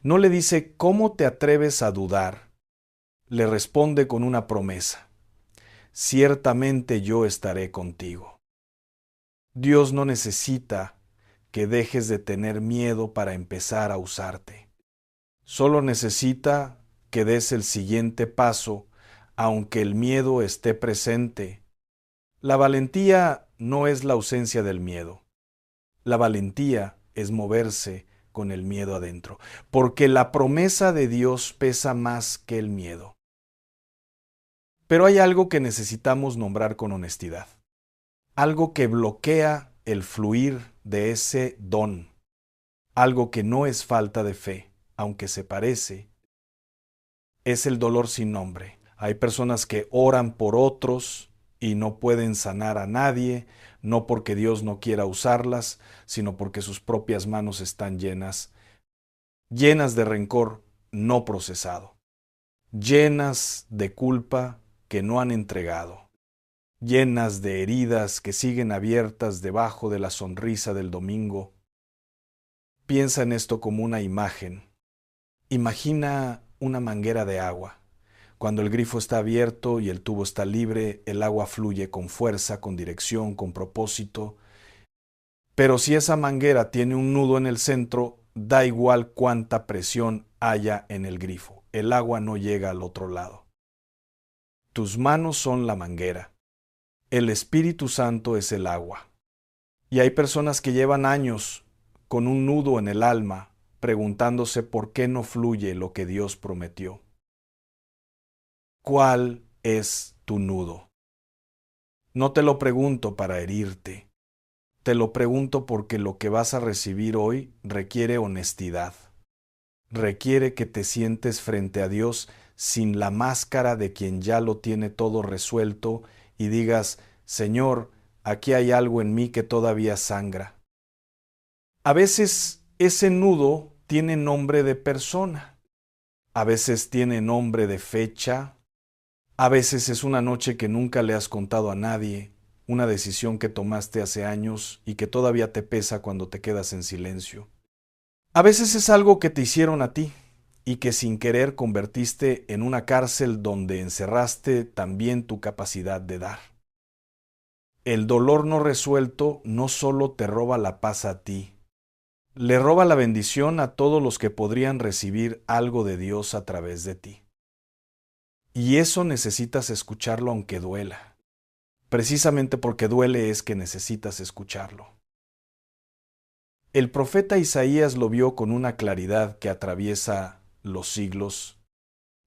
No le dice, ¿cómo te atreves a dudar? Le responde con una promesa. Ciertamente yo estaré contigo. Dios no necesita que dejes de tener miedo para empezar a usarte. Solo necesita que des el siguiente paso, aunque el miedo esté presente. La valentía no es la ausencia del miedo. La valentía es moverse con el miedo adentro, porque la promesa de Dios pesa más que el miedo. Pero hay algo que necesitamos nombrar con honestidad, algo que bloquea el fluir de ese don, algo que no es falta de fe, aunque se parece, es el dolor sin nombre. Hay personas que oran por otros y no pueden sanar a nadie, no porque Dios no quiera usarlas, sino porque sus propias manos están llenas de rencor no procesado, llenas de culpa que no han entregado, llenas de heridas que siguen abiertas debajo de la sonrisa del domingo. Piensa en esto como una imagen. Imagina una manguera de agua. Cuando el grifo está abierto y el tubo está libre, el agua fluye con fuerza, con dirección, con propósito. Pero si esa manguera tiene un nudo en el centro, da igual cuánta presión haya en el grifo. El agua no llega al otro lado. Tus manos son la manguera. El Espíritu Santo es el agua. Y hay personas que llevan años con un nudo en el alma, preguntándose por qué no fluye lo que Dios prometió. ¿Cuál es tu nudo? No te lo pregunto para herirte. Te lo pregunto porque lo que vas a recibir hoy requiere honestidad. Requiere que te sientes frente a Dios sin la máscara de quien ya lo tiene todo resuelto y digas, Señor, aquí hay algo en mí que todavía sangra. A veces ese nudo tiene nombre de persona. A veces tiene nombre de fecha. A veces es una noche que nunca le has contado a nadie, una decisión que tomaste hace años y que todavía te pesa cuando te quedas en silencio. A veces es algo que te hicieron a ti y que sin querer convertiste en una cárcel donde encerraste también tu capacidad de dar. El dolor no resuelto no solo te roba la paz a ti, le roba la bendición a todos los que podrían recibir algo de Dios a través de ti. Y eso necesitas escucharlo aunque duela. Precisamente porque duele es que necesitas escucharlo. El profeta Isaías lo vio con una claridad que atraviesa los siglos.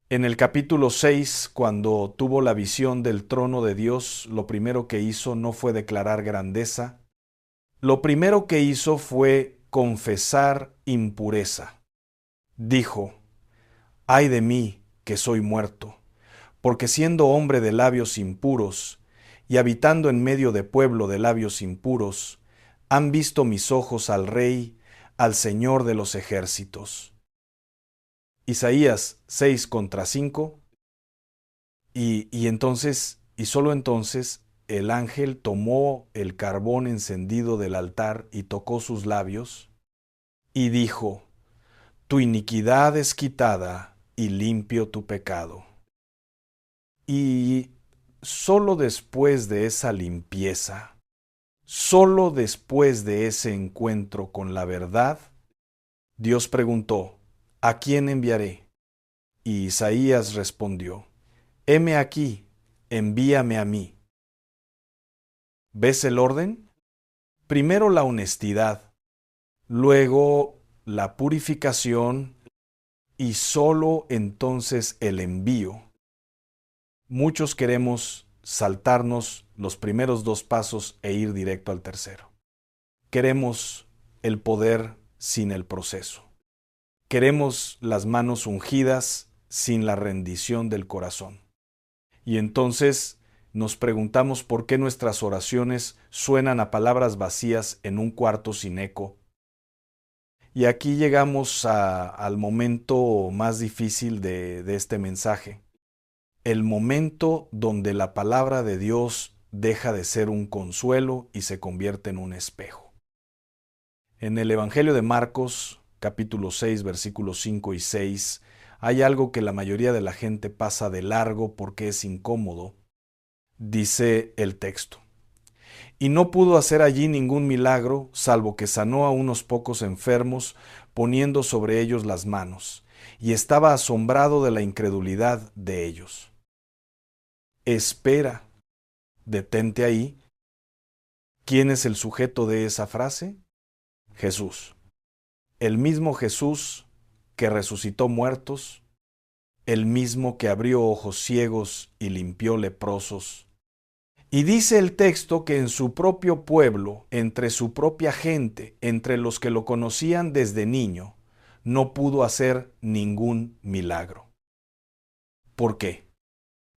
En el capítulo 6, cuando tuvo la visión del trono de Dios, lo primero que hizo no fue declarar grandeza. Lo primero que hizo fue confesar impureza. Dijo, «Ay de mí, que soy muerto, porque siendo hombre de labios impuros, y habitando en medio de pueblo de labios impuros, han visto mis ojos al Rey, al Señor de los ejércitos». Isaías 6:5, y solo entonces, el ángel tomó el carbón encendido del altar y tocó sus labios, y dijo, «Tu iniquidad es quitada, y limpio tu pecado». Y solo después de esa limpieza, solo después de ese encuentro con la verdad, Dios preguntó, ¿a quién enviaré? Y Isaías respondió, heme aquí, envíame a mí. ¿Ves el orden? Primero la honestidad, luego la purificación y solo entonces el envío. Muchos queremos saltarnos los primeros dos pasos e ir directo al tercero. Queremos el poder sin el proceso. Queremos las manos ungidas sin la rendición del corazón. Y entonces nos preguntamos por qué nuestras oraciones suenan a palabras vacías en un cuarto sin eco. Y aquí llegamos al momento más difícil de este mensaje. El momento donde la palabra de Dios deja de ser un consuelo y se convierte en un espejo. En el Evangelio de Marcos, capítulo 6, versículos 5 y 6, hay algo que la mayoría de la gente pasa de largo porque es incómodo. Dice el texto, y no pudo hacer allí ningún milagro, salvo que sanó a unos pocos enfermos, poniendo sobre ellos las manos, y estaba asombrado de la incredulidad de ellos. Espera, detente ahí. ¿Quién es el sujeto de esa frase? Jesús. El mismo Jesús que resucitó muertos, el mismo que abrió ojos ciegos y limpió leprosos. Y dice el texto que en su propio pueblo, entre su propia gente, entre los que lo conocían desde niño, no pudo hacer ningún milagro. ¿Por qué?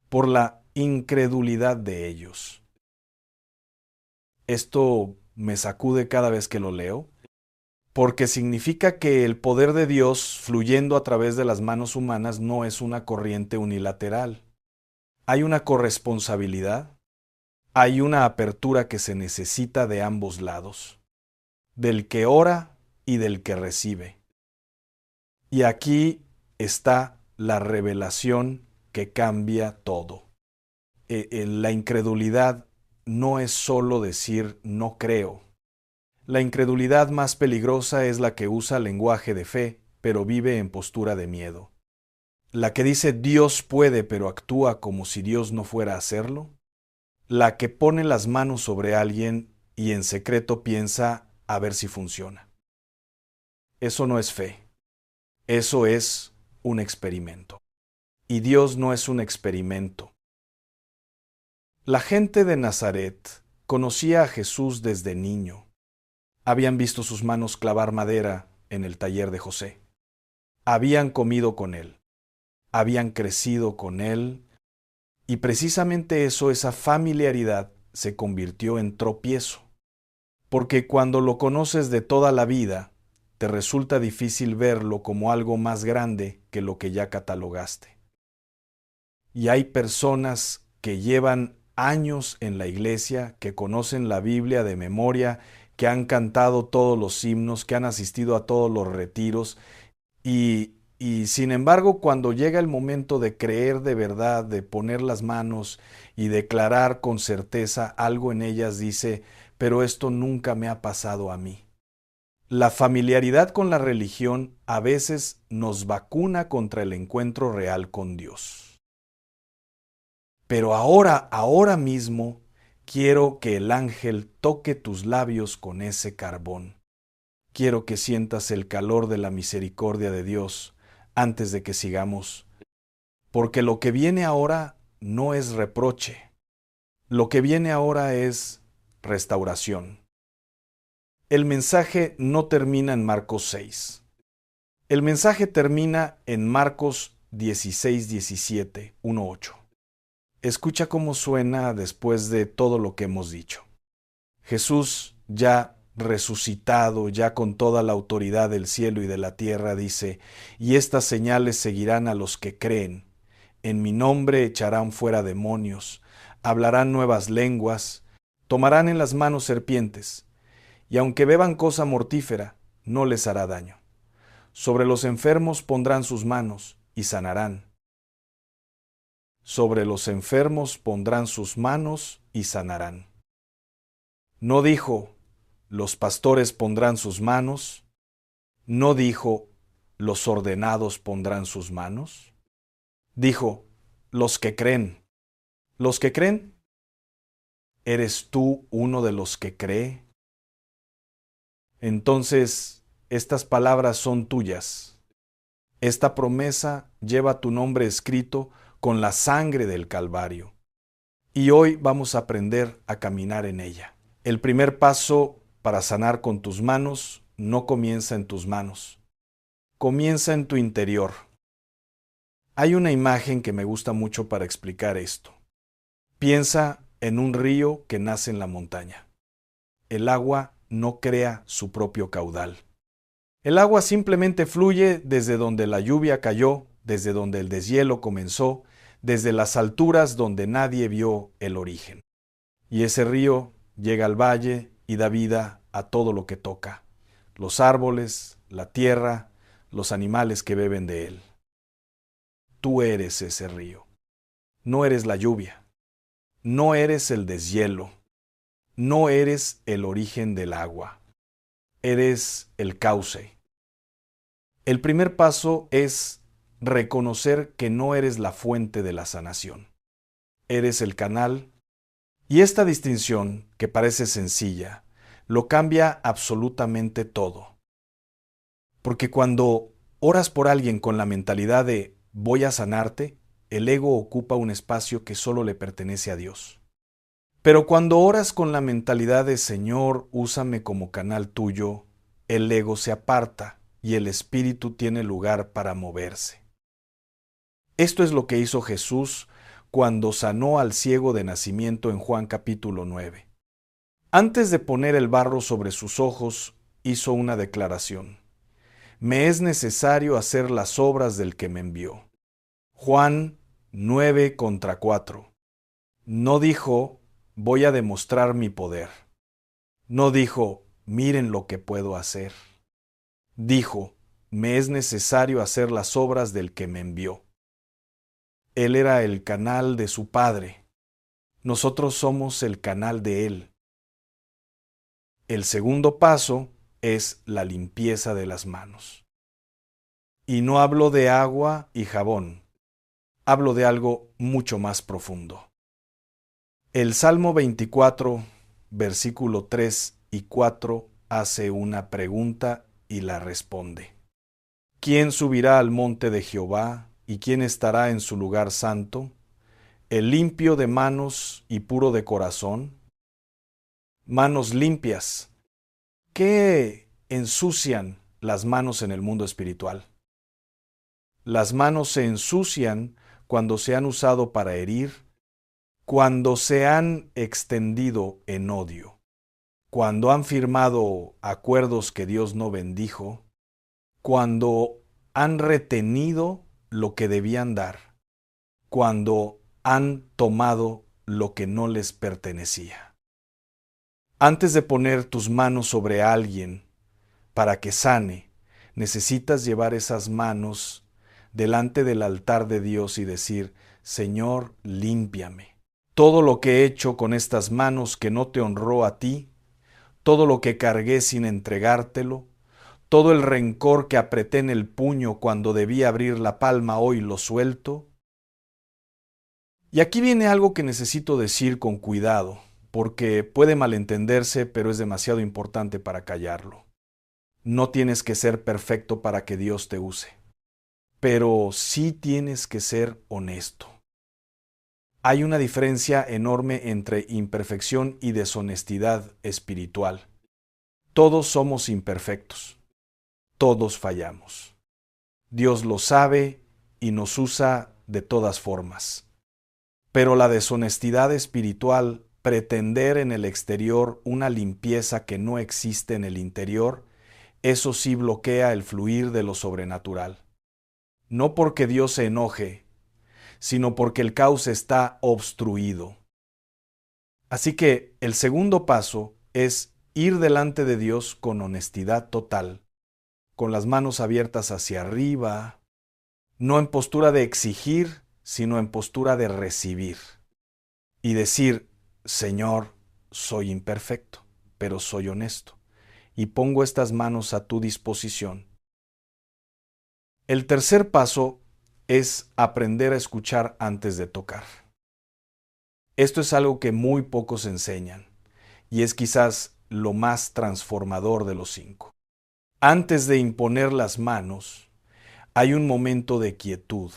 Por la incredulidad de ellos. Esto me sacude cada vez que lo leo, porque significa que el poder de Dios fluyendo a través de las manos humanas no es una corriente unilateral. Hay una corresponsabilidad, hay una apertura que se necesita de ambos lados, del que ora y del que recibe. Y aquí está la revelación que cambia todo. La incredulidad no es solo decir no creo. La incredulidad más peligrosa es la que usa lenguaje de fe, pero vive en postura de miedo. La que dice Dios puede, pero actúa como si Dios no fuera a hacerlo. La que pone las manos sobre alguien y en secreto piensa a ver si funciona. Eso no es fe. Eso es un experimento. Y Dios no es un experimento. La gente de Nazaret conocía a Jesús desde niño. Habían visto sus manos clavar madera en el taller de José. Habían comido con él. Habían crecido con él. Y precisamente eso, esa familiaridad, se convirtió en tropiezo. Porque cuando lo conoces de toda la vida, te resulta difícil verlo como algo más grande que lo que ya catalogaste. Y hay personas que llevan años en la iglesia, que conocen la Biblia de memoria, que han cantado todos los himnos, que han asistido a todos los retiros, y sin embargo, cuando llega el momento de creer de verdad, de poner las manos y declarar con certeza, algo en ellas dice, pero esto nunca me ha pasado a mí. La familiaridad con la religión a veces nos vacuna contra el encuentro real con Dios. Pero ahora mismo, quiero que el ángel toque tus labios con ese carbón. Quiero que sientas el calor de la misericordia de Dios antes de que sigamos, porque lo que viene ahora no es reproche, lo que viene ahora es restauración. El mensaje no termina en Marcos 6. El mensaje termina en Marcos 16, 17, 1, 8. Escucha cómo suena después de todo lo que hemos dicho. Jesús, ya resucitado, ya con toda la autoridad del cielo y de la tierra, dice, y estas señales seguirán a los que creen. En mi nombre echarán fuera demonios, hablarán nuevas lenguas, tomarán en las manos serpientes, y aunque beban cosa mortífera, no les hará daño. Sobre los enfermos pondrán sus manos y sanarán. Sobre los enfermos pondrán sus manos y sanarán. No dijo, los pastores pondrán sus manos. No dijo, los ordenados pondrán sus manos. Dijo, los que creen. ¿Los que creen? ¿Eres tú uno de los que cree? Entonces, estas palabras son tuyas. Esta promesa lleva tu nombre escrito con la sangre del Calvario. Y hoy vamos a aprender a caminar en ella. El primer paso para sanar con tus manos no comienza en tus manos. Comienza en tu interior. Hay una imagen que me gusta mucho para explicar esto. Piensa en un río que nace en la montaña. El agua no crea su propio caudal. El agua simplemente fluye desde donde la lluvia cayó, desde donde el deshielo comenzó, desde las alturas donde nadie vio el origen. Y ese río llega al valle y da vida a todo lo que toca, los árboles, la tierra, los animales que beben de él. Tú eres ese río. No eres la lluvia. No eres el deshielo. no eres el origen del agua, eres el cauce. El primer paso es reconocer que no eres la fuente de la sanación. Eres el canal, y esta distinción, que parece sencilla, lo cambia absolutamente todo. Porque cuando oras por alguien con la mentalidad de voy a sanarte, el ego ocupa un espacio que solo le pertenece a Dios. Pero cuando oras con la mentalidad de Señor, úsame como canal tuyo, el ego se aparta y el espíritu tiene lugar para moverse. Esto es lo que hizo Jesús cuando sanó al ciego de nacimiento en Juan capítulo 9. Antes de poner el barro sobre sus ojos, hizo una declaración. Me es necesario hacer las obras del que me envió. Juan 9:4. No dijo, voy a demostrar mi poder. No dijo, miren lo que puedo hacer. Dijo, me es necesario hacer las obras del que me envió. Él era el canal de su Padre. Nosotros somos el canal de Él. El segundo paso es la limpieza de las manos. Y no hablo de agua y jabón. Hablo de algo mucho más profundo. El Salmo 24, versículo 3 y 4 hace una pregunta y la responde. ¿Quién subirá al monte de Jehová y quién estará en su lugar santo? El limpio de manos y puro de corazón. Manos limpias. ¿Qué ensucian las manos en el mundo espiritual? Las manos se ensucian cuando se han usado para herir, cuando se han extendido en odio, cuando han firmado acuerdos que Dios no bendijo, cuando han retenido lo que debían dar, cuando han tomado lo que no les pertenecía. Antes de poner tus manos sobre alguien para que sane, necesitas llevar esas manos delante del altar de Dios y decir, Señor, límpiame. Todo lo que he hecho con estas manos que no te honró a ti, todo lo que cargué sin entregártelo, todo el rencor que apreté en el puño cuando debí abrir la palma, hoy lo suelto. Y aquí viene algo que necesito decir con cuidado, porque puede malentenderse, pero es demasiado importante para callarlo. No tienes que ser perfecto para que Dios te use, pero sí tienes que ser honesto. Hay una diferencia enorme entre imperfección y deshonestidad espiritual. Todos somos imperfectos. Todos fallamos. Dios lo sabe y nos usa de todas formas. Pero la deshonestidad espiritual, pretender en el exterior una limpieza que no existe en el interior, eso sí bloquea el fluir de lo sobrenatural. No porque Dios se enoje, sino porque el cauce está obstruido. Así que el segundo paso es ir delante de Dios con honestidad total, con las manos abiertas hacia arriba, no en postura de exigir, sino en postura de recibir. Y decir, Señor, soy imperfecto, pero soy honesto, y pongo estas manos a tu disposición. El tercer paso es aprender a escuchar antes de tocar. Esto es algo que muy pocos enseñan, y es quizás lo más transformador de los 5. Antes de imponer las manos, hay un momento de quietud,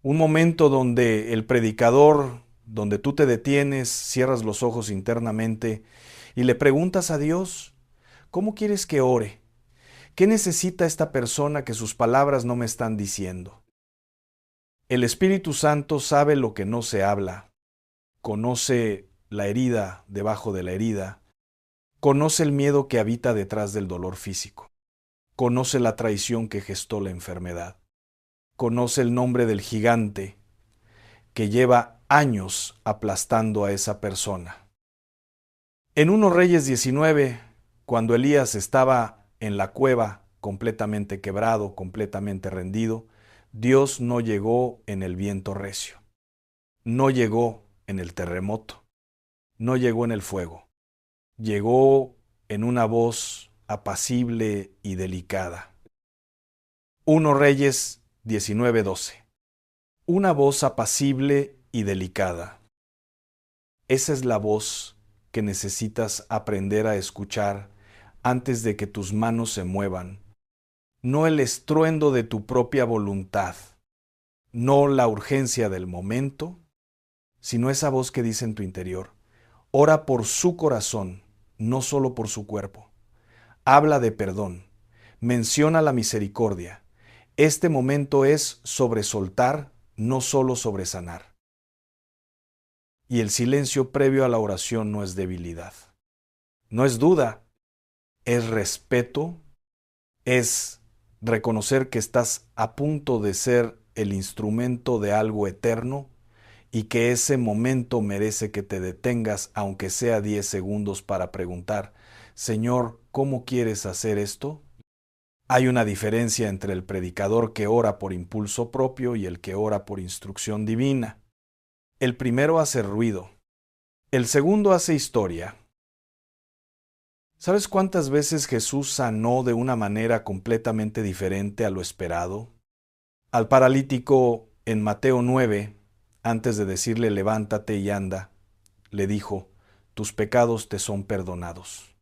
un momento donde el predicador, donde tú te detienes, cierras los ojos internamente y le preguntas a Dios, ¿cómo quieres que ore? ¿Qué necesita esta persona que sus palabras no me están diciendo? El Espíritu Santo sabe lo que no se habla, conoce la herida debajo de la herida, conoce el miedo que habita detrás del dolor físico, conoce la traición que gestó la enfermedad, conoce el nombre del gigante que lleva años aplastando a esa persona. En 1 Reyes 19, cuando Elías estaba en la cueva completamente quebrado, completamente rendido, Dios no llegó en el viento recio, no llegó en el terremoto, no llegó en el fuego, llegó en una voz apacible y delicada. 1 Reyes 19:12. Una voz apacible y delicada. Esa es la voz que necesitas aprender a escuchar antes de que tus manos se muevan. No el estruendo de tu propia voluntad, no la urgencia del momento, sino esa voz que dice en tu interior: ora por su corazón, no solo por su cuerpo. Habla de perdón, menciona la misericordia. Este momento es sobre soltar, no solo sobre sanar. Y el silencio previo a la oración no es debilidad, no es duda, es respeto, es reconocer que estás a punto de ser el instrumento de algo eterno y que ese momento merece que te detengas, aunque sea 10 segundos, para preguntar: Señor, ¿cómo quieres hacer esto? Hay una diferencia entre el predicador que ora por impulso propio y el que ora por instrucción divina. El primero hace ruido, el segundo hace historia. ¿Sabes cuántas veces Jesús sanó de una manera completamente diferente a lo esperado? Al paralítico en Mateo 9, antes de decirle levántate y anda, le dijo: tus pecados te son perdonados.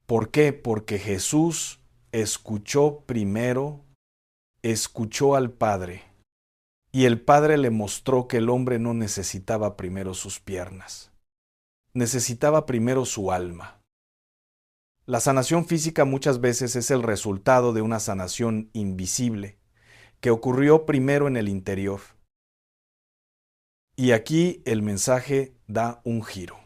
¿Por qué? Porque Jesús escuchó primero, escuchó al Padre, y el Padre le mostró que el hombre no necesitaba primero sus piernas, necesitaba primero su alma. La sanación física muchas veces es el resultado de una sanación invisible, que ocurrió primero en el interior. Y aquí el mensaje da un giro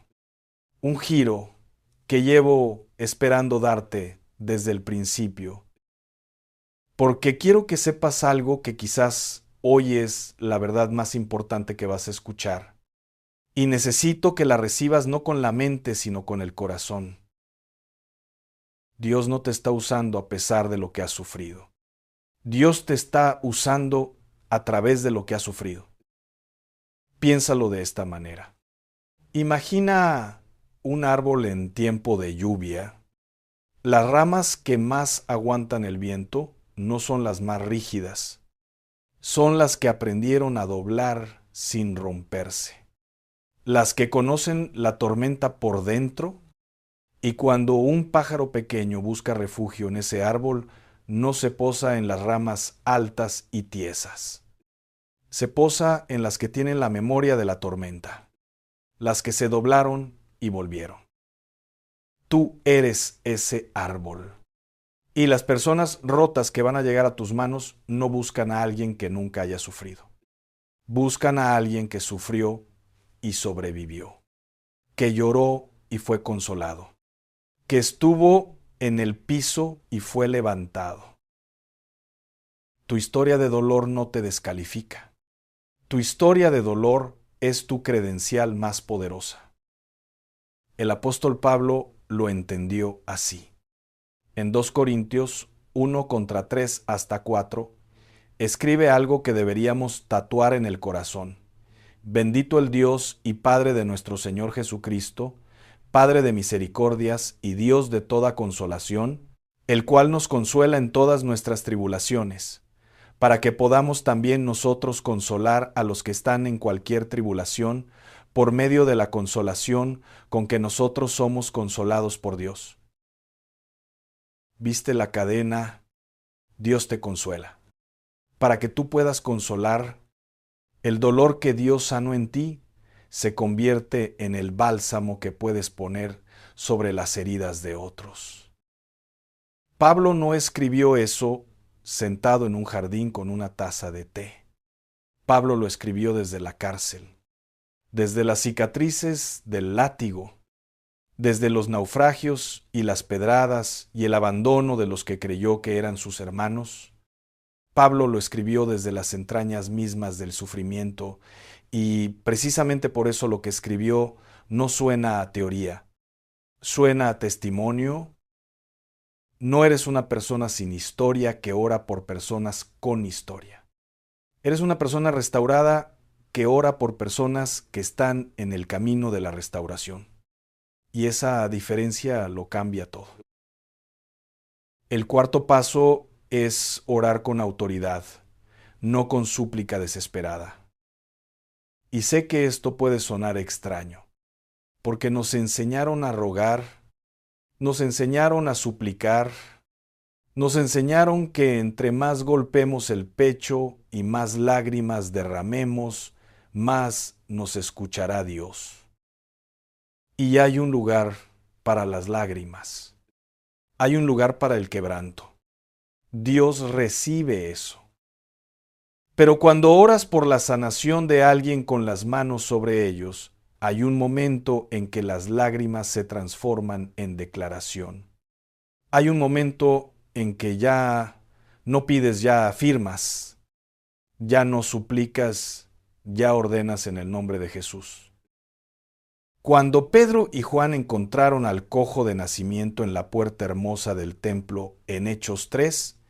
que llevo esperando darte desde el principio, porque quiero que sepas algo que quizás hoy es la verdad más importante que vas a escuchar, y necesito que la recibas no con la mente, sino con el corazón. Dios no te está usando a pesar de lo que has sufrido. Dios te está usando a través de lo que has sufrido. Piénsalo de esta manera. Imagina un árbol en tiempo de lluvia. Las ramas que más aguantan el viento no son las más rígidas, son las que aprendieron a doblar sin romperse, las que conocen la tormenta por dentro, y cuando un pájaro pequeño busca refugio en ese árbol, no se posa en las ramas altas y tiesas. Se posa en las que tienen la memoria de la tormenta, las que se doblaron y volvieron. Tú eres ese árbol. Y las personas rotas que van a llegar a tus manos no buscan a alguien que nunca haya sufrido. Buscan a alguien que sufrió y sobrevivió, que lloró y fue consolado, que estuvo en el piso y fue levantado. Tu historia de dolor no te descalifica. Tu historia de dolor es tu credencial más poderosa. El apóstol Pablo lo entendió así. En 2 Corintios 1 contra 3 hasta 4, escribe algo que deberíamos tatuar en el corazón. Bendito el Dios y Padre de nuestro Señor Jesucristo, Padre de misericordias y Dios de toda consolación, el cual nos consuela en todas nuestras tribulaciones, para que podamos también nosotros consolar a los que están en cualquier tribulación, por medio de la consolación con que nosotros somos consolados por Dios. ¿Viste la cadena? Dios te consuela. Para que tú puedas consolar, el dolor que Dios sanó en ti se convierte en el bálsamo que puedes poner sobre las heridas de otros. Pablo no escribió eso sentado en un jardín con una taza de té. Pablo lo escribió desde la cárcel, desde las cicatrices del látigo, desde los naufragios y las pedradas y el abandono de los que creyó que eran sus hermanos. Pablo lo escribió desde las entrañas mismas del sufrimiento, y precisamente por eso lo que escribió no suena a teoría, suena a testimonio. No eres una persona sin historia que ora por personas con historia. Eres una persona restaurada que ora por personas que están en el camino de la restauración. y esa diferencia lo cambia todo. El cuarto paso es orar con autoridad, no con súplica desesperada. Y sé que esto puede sonar extraño, porque nos enseñaron a rogar, nos enseñaron a suplicar, nos enseñaron que entre más golpemos el pecho y más lágrimas derramemos, más nos escuchará Dios. Y hay un lugar para las lágrimas. Hay un lugar para el quebranto. Dios recibe eso. Pero cuando oras por la sanación de alguien con las manos sobre ellos, hay un momento en que las lágrimas se transforman en declaración. Hay un momento en que ya no pides, ya afirmas, ya no suplicas, ya ordenas en el nombre de Jesús. Cuando Pedro y Juan encontraron al cojo de nacimiento en la puerta hermosa del templo en Hechos 3,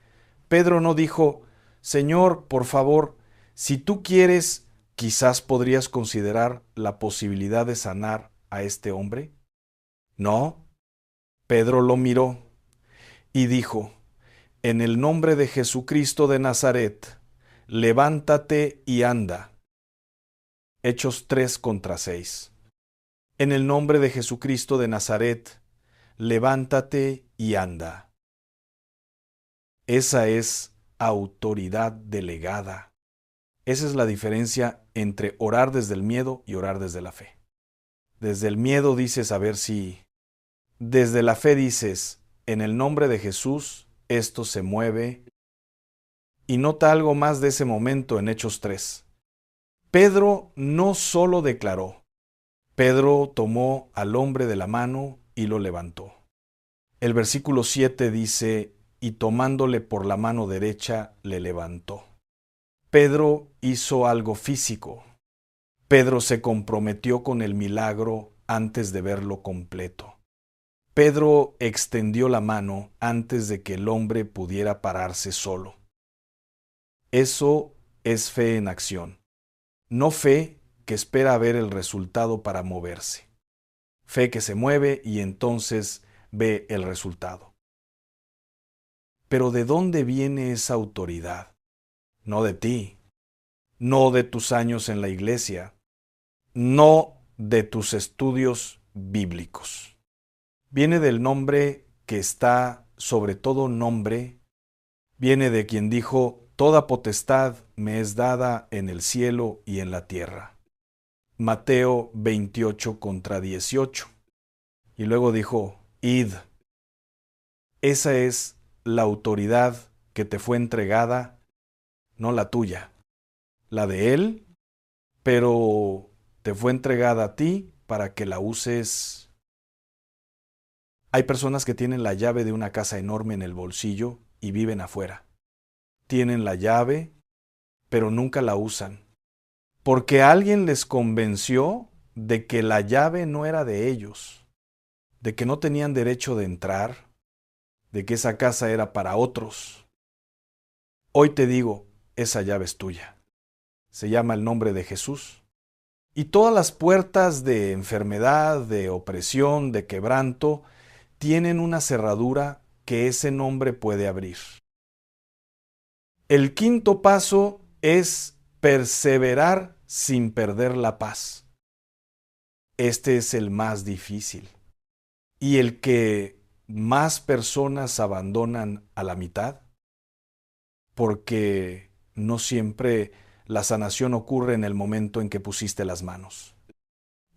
Pedro no dijo: Señor, por favor, si tú quieres, quizás podrías considerar la posibilidad de sanar a este hombre. No, Pedro lo miró y dijo: En el nombre de Jesucristo de Nazaret, levántate y anda. Hechos 3:6. En el nombre de Jesucristo de Nazaret, levántate y anda. Esa es autoridad delegada. Esa es la diferencia entre orar desde el miedo y orar desde la fe. Desde el miedo dices a ver si... Desde la fe dices, en el nombre de Jesús, esto se mueve. Y nota algo más de ese momento en Hechos 3. Pedro no solo declaró, Pedro tomó al hombre de la mano y lo levantó. El versículo 7 dice, y tomándole por la mano derecha, le levantó. Pedro hizo algo físico. Pedro se comprometió con el milagro antes de verlo completo. Pedro extendió la mano antes de que el hombre pudiera pararse solo. Eso es fe en acción. No fe que espera ver el resultado para moverse. Fe que se mueve y entonces ve el resultado. Pero ¿de dónde viene esa autoridad? No de ti, no de tus años en la iglesia, no de tus estudios bíblicos. Viene del nombre que está sobre todo nombre, viene de quien dijo, toda potestad me es dada en el cielo y en la tierra. Mateo 28:18. Y luego dijo, id. Esa es la autoridad que te fue entregada, no la tuya, la de Él, pero te fue entregada a ti para que la uses. Hay personas que tienen la llave de una casa enorme en el bolsillo y viven afuera. Tienen la llave, pero nunca la usan, porque alguien les convenció de que la llave no era de ellos, de que no tenían derecho de entrar, de que esa casa era para otros. Hoy te digo, esa llave es tuya. Se llama el nombre de Jesús. Y todas las puertas de enfermedad, de opresión, de quebranto, tienen una cerradura que ese nombre puede abrir. El quinto paso es perseverar sin perder la paz. Este es el más difícil y el que más personas abandonan a la mitad, porque no siempre la sanación ocurre en el momento en que pusiste las manos.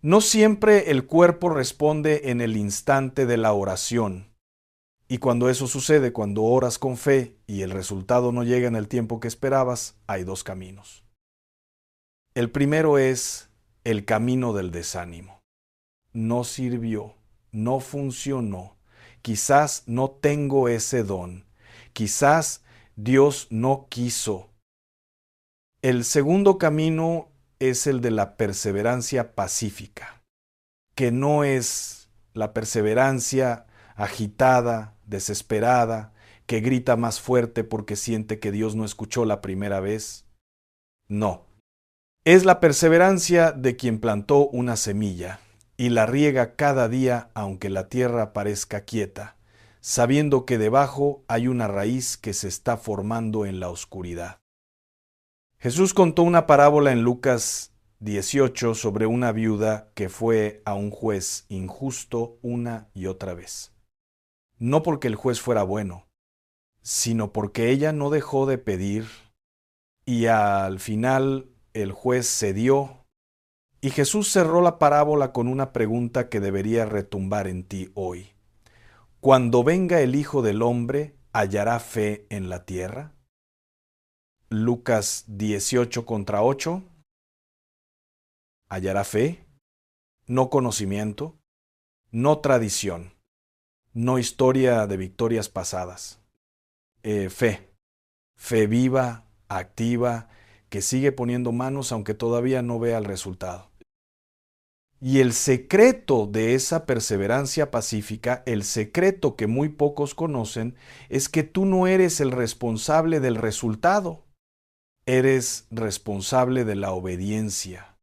No siempre el cuerpo responde en el instante de la oración. Y cuando eso sucede, cuando oras con fe y el resultado no llega en el tiempo que esperabas, hay dos caminos. El primero es el camino del desánimo. No sirvió, no funcionó, quizás no tengo ese don, quizás Dios no quiso. El segundo camino es el de la perseverancia pacífica, que no es la perseverancia agitada, desesperada, que grita más fuerte porque siente que Dios no escuchó la primera vez. No. Es la perseverancia de quien plantó una semilla y la riega cada día aunque la tierra parezca quieta, sabiendo que debajo hay una raíz que se está formando en la oscuridad. Jesús contó una parábola en Lucas 18 sobre una viuda que fue a un juez injusto una y otra vez. No porque el juez fuera bueno, sino porque ella no dejó de pedir y al final el juez cedió. Y Jesús cerró la parábola con una pregunta que debería retumbar en ti hoy. Cuando venga el Hijo del Hombre, ¿hallará fe en la tierra? Lucas 18:8. ¿Hallará fe? No conocimiento, no tradición, no historia de victorias pasadas. Fe. Fe viva, activa, que sigue poniendo manos aunque todavía no vea el resultado. Y el secreto de esa perseverancia pacífica, el secreto que muy pocos conocen, es que tú no eres el responsable del resultado. Eres responsable de la obediencia.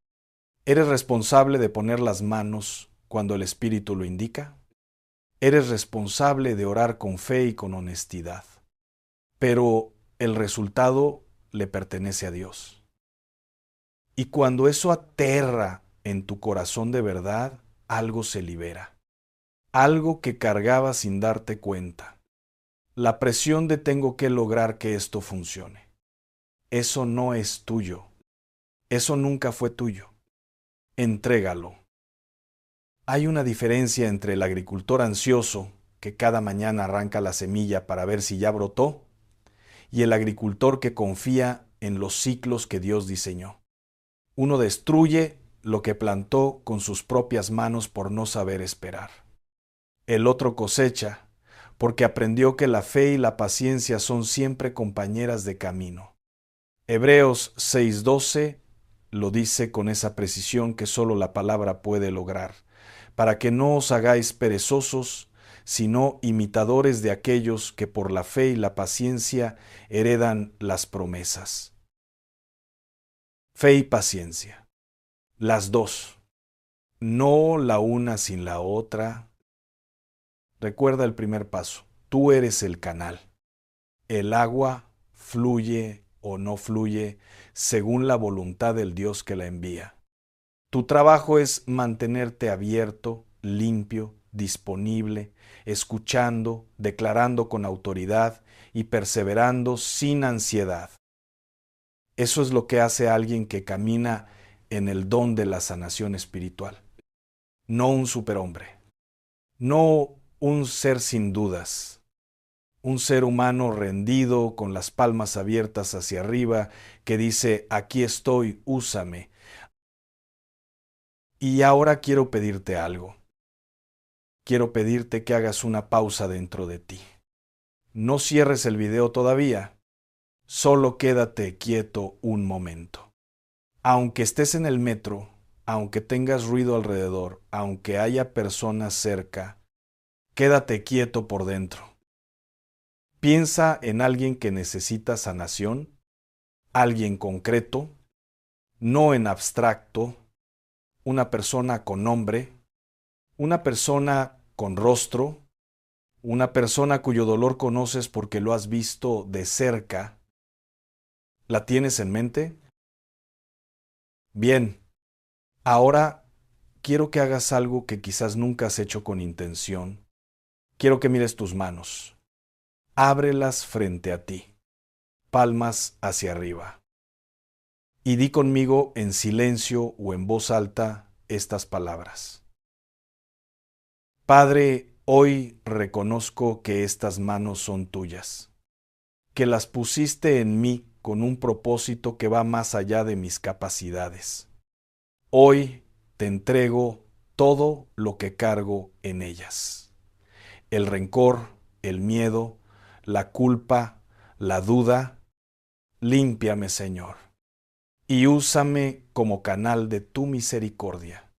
Eres responsable de poner las manos cuando el Espíritu lo indica. Eres responsable de orar con fe y con honestidad. Pero el resultado le pertenece a Dios. Y cuando eso aterra en tu corazón de verdad, algo se libera. Algo que cargabas sin darte cuenta. La presión de tengo que lograr que esto funcione. Eso no es tuyo. Eso nunca fue tuyo. Entrégalo. Hay una diferencia entre el agricultor ansioso, que cada mañana arranca la semilla para ver si ya brotó, y el agricultor que confía en los ciclos que Dios diseñó. Uno destruye lo que plantó con sus propias manos por no saber esperar. El otro cosecha porque aprendió que la fe y la paciencia son siempre compañeras de camino. Hebreos 6:12 lo dice con esa precisión que solo la palabra puede lograr, para que no os hagáis perezosos, sino imitadores de aquellos que por la fe y la paciencia heredan las promesas. Fe y paciencia, las dos, no la una sin la otra. Recuerda el primer paso, tú eres el canal. El agua fluye o no fluye según la voluntad del Dios que la envía. Tu trabajo es mantenerte abierto, limpio, disponible, escuchando, declarando con autoridad y perseverando sin ansiedad. Eso es lo que hace a alguien que camina en el don de la sanación espiritual. No un superhombre, no un ser sin dudas, un ser humano rendido con las palmas abiertas hacia arriba que dice, aquí estoy, úsame. Y ahora quiero pedirte algo. Quiero pedirte que hagas una pausa dentro de ti. No cierres el video todavía. Solo quédate quieto un momento. Aunque estés en el metro, aunque tengas ruido alrededor, aunque haya personas cerca, quédate quieto por dentro. Piensa en alguien que necesita sanación, alguien concreto, no en abstracto, una persona con nombre, una persona con rostro, una persona cuyo dolor conoces porque lo has visto de cerca. ¿La tienes en mente? Bien, ahora quiero que hagas algo que quizás nunca has hecho con intención. Quiero que mires tus manos. Ábrelas frente a ti, palmas hacia arriba. Y di conmigo en silencio o en voz alta estas palabras. Padre, hoy reconozco que estas manos son tuyas, que las pusiste en mí con un propósito que va más allá de mis capacidades. Hoy te entrego todo lo que cargo en ellas. El rencor, el miedo, la culpa, la duda. Límpiame, Señor, y úsame como canal de tu misericordia.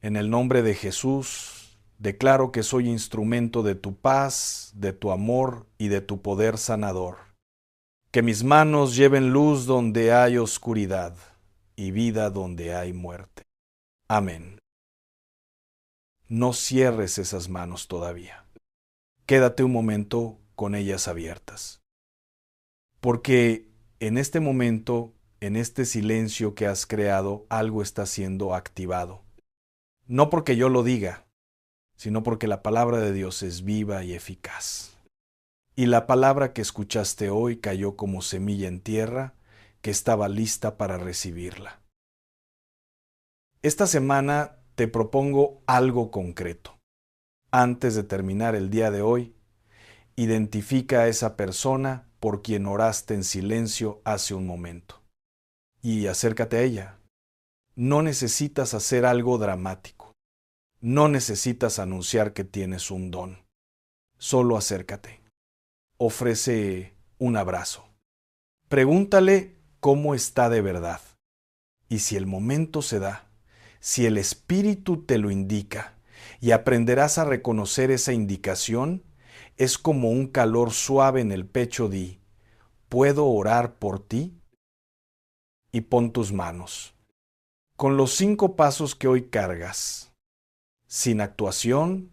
En el nombre de Jesús, declaro que soy instrumento de tu paz, de tu amor y de tu poder sanador. Que mis manos lleven luz donde hay oscuridad y vida donde hay muerte. Amén. no cierres esas manos todavía. Quédate un momento con ellas abiertas. Porque en este momento, en este silencio que has creado, algo está siendo activado. No porque yo lo diga, sino porque la palabra de Dios es viva y eficaz. Y la palabra que escuchaste hoy cayó como semilla en tierra que estaba lista para recibirla. Esta semana te propongo algo concreto. Antes de terminar el día de hoy, identifica a esa persona por quien oraste en silencio hace un momento. Y acércate a ella. No necesitas hacer algo dramático. No necesitas anunciar que tienes un don. Solo acércate. Ofrece un abrazo. Pregúntale cómo está de verdad. Y si el momento se da, si el Espíritu te lo indica, y aprenderás a reconocer esa indicación, es como un calor suave en el pecho. Di, ¿puedo orar por ti? Y pon tus manos. Con los 5 pasos que hoy cargas, sin actuación,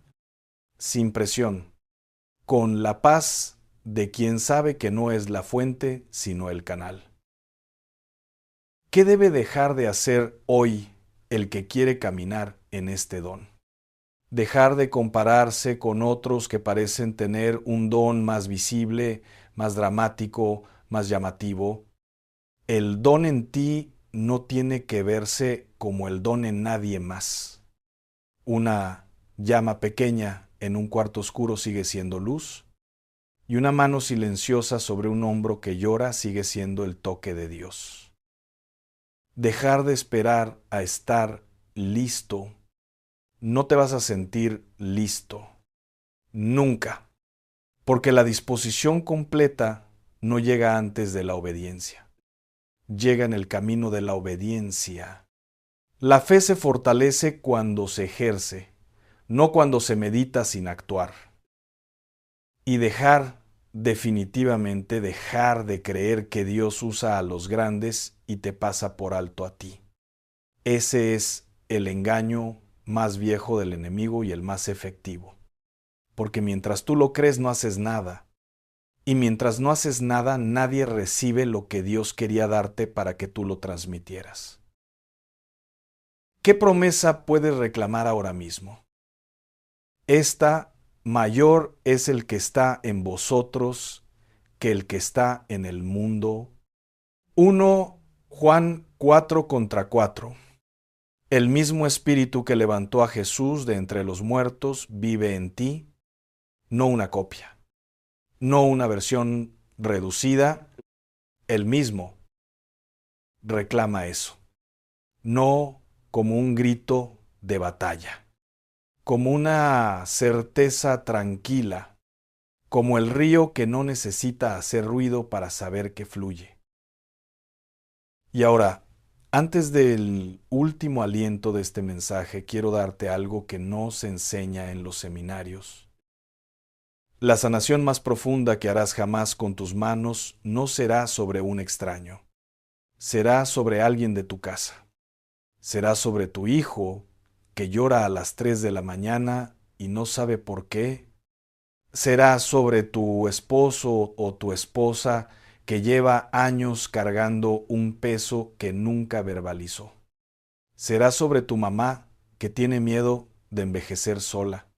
sin presión, con la paz de quien sabe que no es la fuente, sino el canal. ¿Qué debe dejar de hacer hoy el que quiere caminar en este don? Dejar de compararse con otros que parecen tener un don más visible, más dramático, más llamativo. El don en ti no tiene que verse como el don en nadie más. Una llama pequeña en un cuarto oscuro sigue siendo luz, y una mano silenciosa sobre un hombro que llora sigue siendo el toque de Dios. Dejar de esperar a estar listo. No te vas a sentir listo. Nunca. Porque la disposición completa no llega antes de la obediencia. Llega en el camino de la obediencia. La fe se fortalece cuando se ejerce, no cuando se medita sin actuar. Y definitivamente dejar de creer que Dios usa a los grandes y te pasa por alto a ti. Ese es el engaño más viejo del enemigo y el más efectivo. Porque mientras tú lo crees no haces nada. Y mientras no haces nada, nadie recibe lo que Dios quería darte para que tú lo transmitieras. ¿Qué promesa puedes reclamar ahora mismo? Esta mayor es el que está en vosotros que el que está en el mundo. 1 Juan 4:4. El mismo Espíritu que levantó a Jesús de entre los muertos vive en ti, no una copia, no una versión reducida, el mismo reclama eso, no como un grito de batalla, como una certeza tranquila, como el río que no necesita hacer ruido para saber que fluye. Y ahora, antes del último aliento de este mensaje, quiero darte algo que no se enseña en los seminarios. La sanación más profunda que harás jamás con tus manos no será sobre un extraño. Será sobre alguien de tu casa. Será sobre tu hijo que llora a las 3 de la mañana y no sabe por qué. Será sobre tu esposo o tu esposa que lleva años cargando un peso que nunca verbalizó. Será sobre tu mamá que tiene miedo de envejecer sola.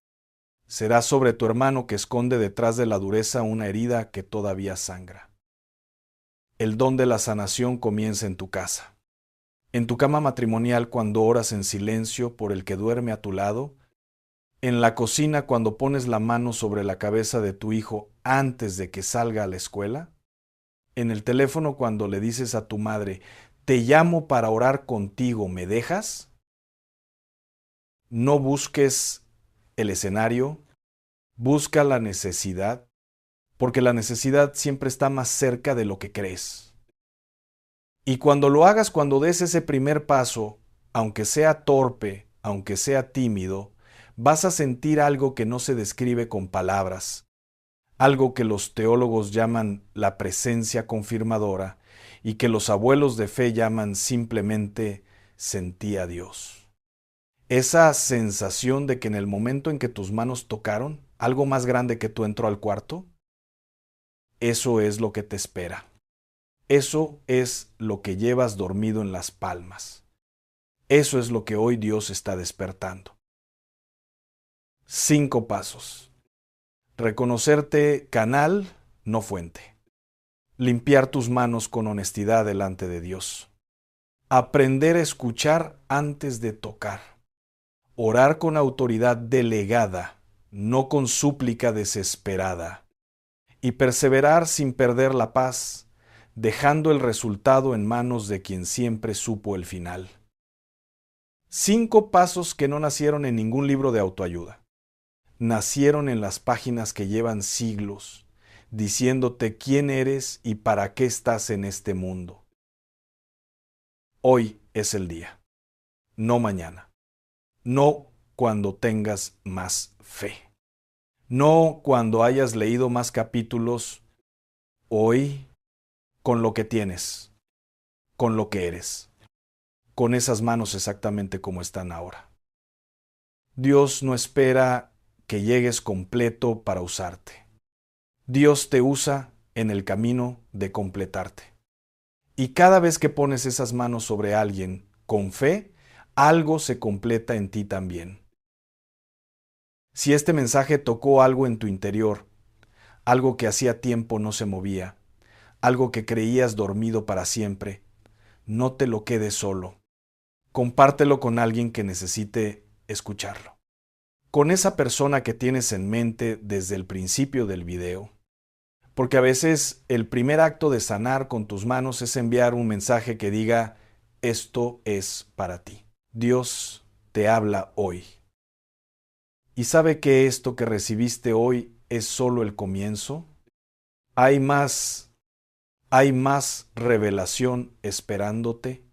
Será sobre tu hermano que esconde detrás de la dureza una herida que todavía sangra. El don de la sanación comienza en tu casa. En tu cama matrimonial cuando oras en silencio por el que duerme a tu lado. En la cocina cuando pones la mano sobre la cabeza de tu hijo antes de que salga a la escuela. En el teléfono cuando le dices a tu madre, te llamo para orar contigo, ¿me dejas? No busques el escenario, busca la necesidad, porque la necesidad siempre está más cerca de lo que crees. Y cuando lo hagas, cuando des ese primer paso, aunque sea torpe, aunque sea tímido, vas a sentir algo que no se describe con palabras, algo que los teólogos llaman la presencia confirmadora y que los abuelos de fe llaman simplemente sentí a Dios. Esa sensación de que en el momento en que tus manos tocaron, algo más grande que tú entró al cuarto, eso es lo que te espera. Eso es lo que llevas dormido en las palmas. Eso es lo que hoy Dios está despertando. 5 pasos. Reconocerte canal, no fuente. Limpiar tus manos con honestidad delante de Dios. Aprender a escuchar antes de tocar. Orar con autoridad delegada, no con súplica desesperada. Y perseverar sin perder la paz, dejando el resultado en manos de quien siempre supo el final. 5 pasos que no nacieron en ningún libro de autoayuda. Nacieron en las páginas que llevan siglos, diciéndote quién eres y para qué estás en este mundo. Hoy es el día, no mañana, no cuando tengas más fe, no cuando hayas leído más capítulos. Hoy, con lo que tienes, con lo que eres, con esas manos exactamente como están ahora. Dios no espera que llegues completo para usarte. Dios te usa en el camino de completarte. Y cada vez que pones esas manos sobre alguien con fe, algo se completa en ti también. Si este mensaje tocó algo en tu interior, algo que hacía tiempo no se movía, algo que creías dormido para siempre, no te lo quedes solo. Compártelo con alguien que necesite escucharlo. Con esa persona que tienes en mente desde el principio del video. Porque a veces el primer acto de sanar con tus manos es enviar un mensaje que diga, esto es para ti. Dios te habla hoy. ¿Y sabe que esto que recibiste hoy es solo el comienzo? Hay más revelación esperándote.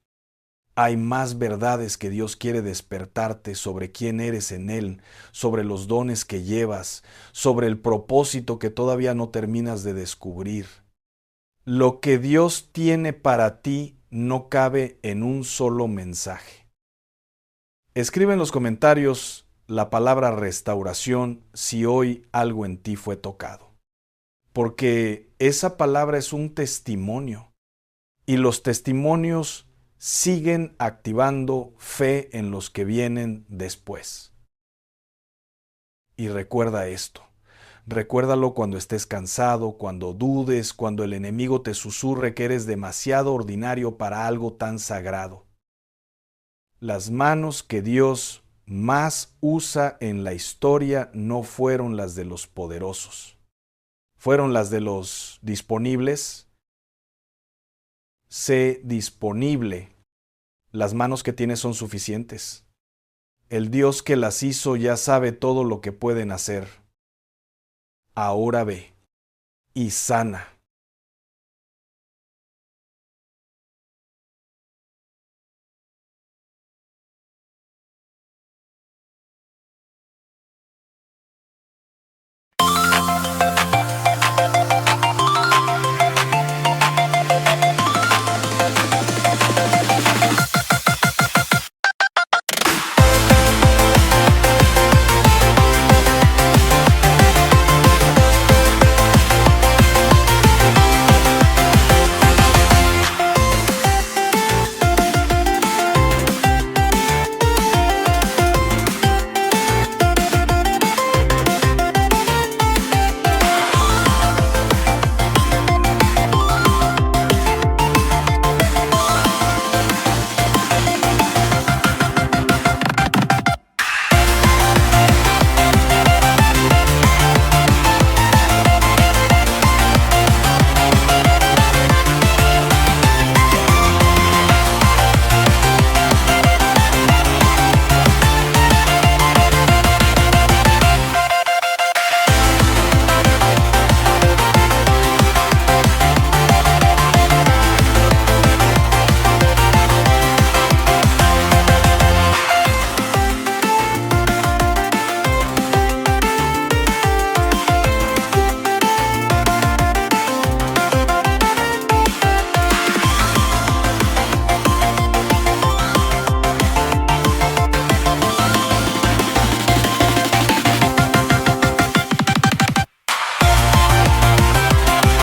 Hay más verdades que Dios quiere despertarte sobre quién eres en Él, sobre los dones que llevas, sobre el propósito que todavía no terminas de descubrir. Lo que Dios tiene para ti no cabe en un solo mensaje. Escribe en los comentarios la palabra restauración si hoy algo en ti fue tocado. Porque esa palabra es un testimonio y los testimonios siguen activando fe en los que vienen después. Y recuerda esto. Recuérdalo cuando estés cansado, cuando dudes, cuando el enemigo te susurre que eres demasiado ordinario para algo tan sagrado. Las manos que Dios más usa en la historia no fueron las de los poderosos. Fueron las de los disponibles. Sé disponible. Las manos que tienes son suficientes. El Dios que las hizo ya sabe todo lo que pueden hacer. Ahora ve y sana.